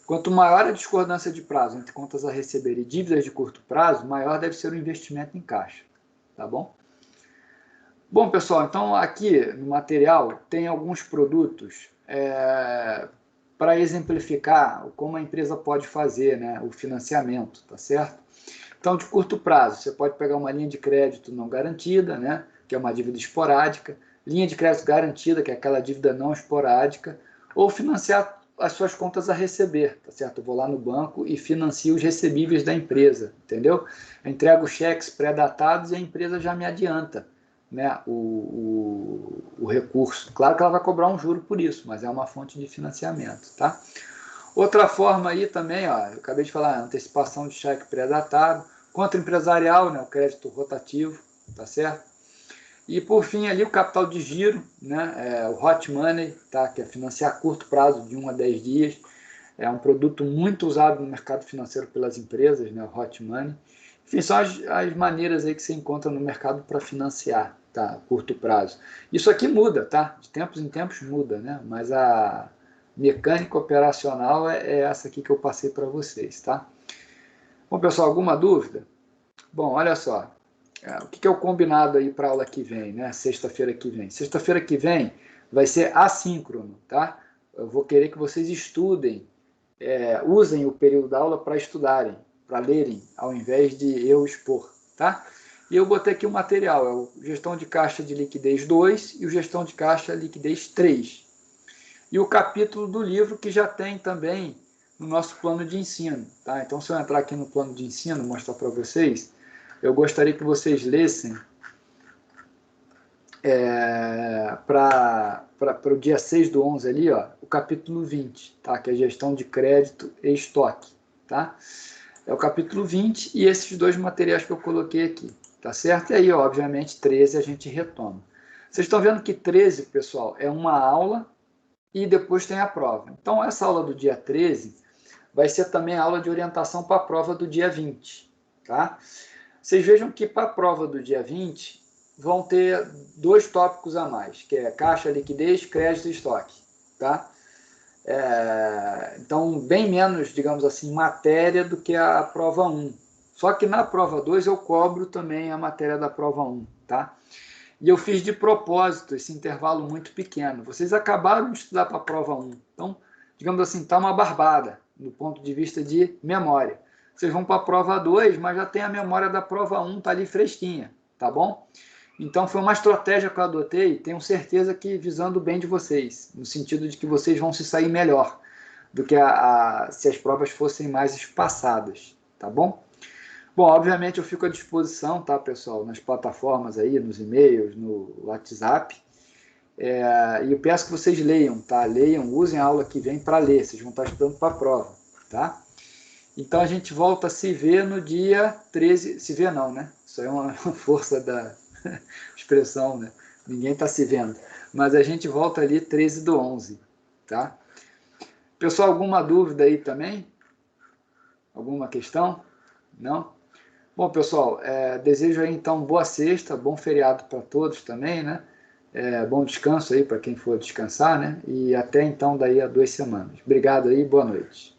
Quanto maior a discordância de prazo entre contas a receber e dívidas de curto prazo, maior deve ser o investimento em caixa. Tá bom? Bom, pessoal, então aqui no material tem alguns produtos para exemplificar como a empresa pode fazer, né, o financiamento, tá certo? Então, de curto prazo, você pode pegar uma linha de crédito não garantida, né, que é uma dívida esporádica, linha de crédito garantida, que é aquela dívida não esporádica, ou financiar as suas contas a receber, tá certo? Eu vou lá no banco e financio os recebíveis da empresa, entendeu? Eu entrego cheques pré-datados e a empresa já me adianta, né, o recurso. Claro que ela vai cobrar um juro por isso, mas é uma fonte de financiamento. Tá? Outra forma aí também, ó, eu acabei de falar, antecipação de cheque pré-datado, contra empresarial, né, o crédito rotativo, tá certo? E por fim ali o capital de giro, né, o hot money, tá, que é financiar a curto prazo de 1 a 10 dias, é um produto muito usado no mercado financeiro pelas empresas, né, o hot money. Enfim, são as maneiras aí que você encontra no mercado para financiar, tá, a curto prazo. Isso aqui muda, tá? De tempos em tempos muda, né? Mas a mecânica operacional é essa aqui que eu passei para vocês, tá? Bom, pessoal, alguma dúvida? Bom, olha só. O que é o combinado aí para a aula que vem, né? Sexta-feira que vem. Sexta-feira que vem vai ser assíncrono, tá? Eu vou querer que vocês estudem, usem o período da aula para estudarem, para lerem, ao invés de eu expor, tá? E eu botei aqui o material, é o gestão de caixa de liquidez 2 e o gestão de caixa liquidez 3. E o capítulo do livro que já tem também no nosso plano de ensino, tá? Então, se eu entrar aqui no plano de ensino, mostrar para vocês, eu gostaria que vocês lessem para o dia 6/11 ali, ó, o capítulo 20, tá? Que é gestão de crédito e estoque, tá? É o capítulo 20 e esses dois materiais que eu coloquei aqui, tá certo? E aí, ó, obviamente, 13 a gente retoma. Vocês estão vendo que 13, pessoal, é uma aula e depois tem a prova. Então, essa aula do dia 13 vai ser também a aula de orientação para a prova do dia 20, tá? Vocês vejam que para a prova do dia 20 vão ter 2 tópicos a mais, que é caixa, liquidez, crédito e estoque, tá? Então, bem menos, digamos assim, matéria do que a prova 1. Só que na prova 2 eu cobro também a matéria da prova 1, tá? E eu fiz de propósito esse intervalo muito pequeno. Vocês acabaram de estudar para a prova 1. Então, digamos assim, está uma barbada, do ponto de vista de memória. Vocês vão para a prova 2, mas já tem a memória da prova 1, está ali fresquinha, tá bom? Então, foi uma estratégia que eu adotei, tenho certeza que visando o bem de vocês, no sentido de que vocês vão se sair melhor do que se as provas fossem mais espaçadas, tá bom? Bom, obviamente eu fico à disposição, tá, pessoal, nas plataformas aí, nos e-mails, no WhatsApp, e eu peço que vocês leiam, tá? Leiam, usem a aula que vem para ler, vocês vão estar estudando para a prova, tá? Então a gente volta a se ver no dia 13, se ver não, né? Isso aí é uma força da expressão, né? Ninguém está se vendo, mas a gente volta ali 13/11, tá? Pessoal, alguma dúvida aí também? Alguma questão? Não? Bom, pessoal, desejo aí então boa sexta, bom feriado para todos também, né? Bom descanso aí para quem for descansar, né? E até então daí a 2 semanas. Obrigado aí, boa noite.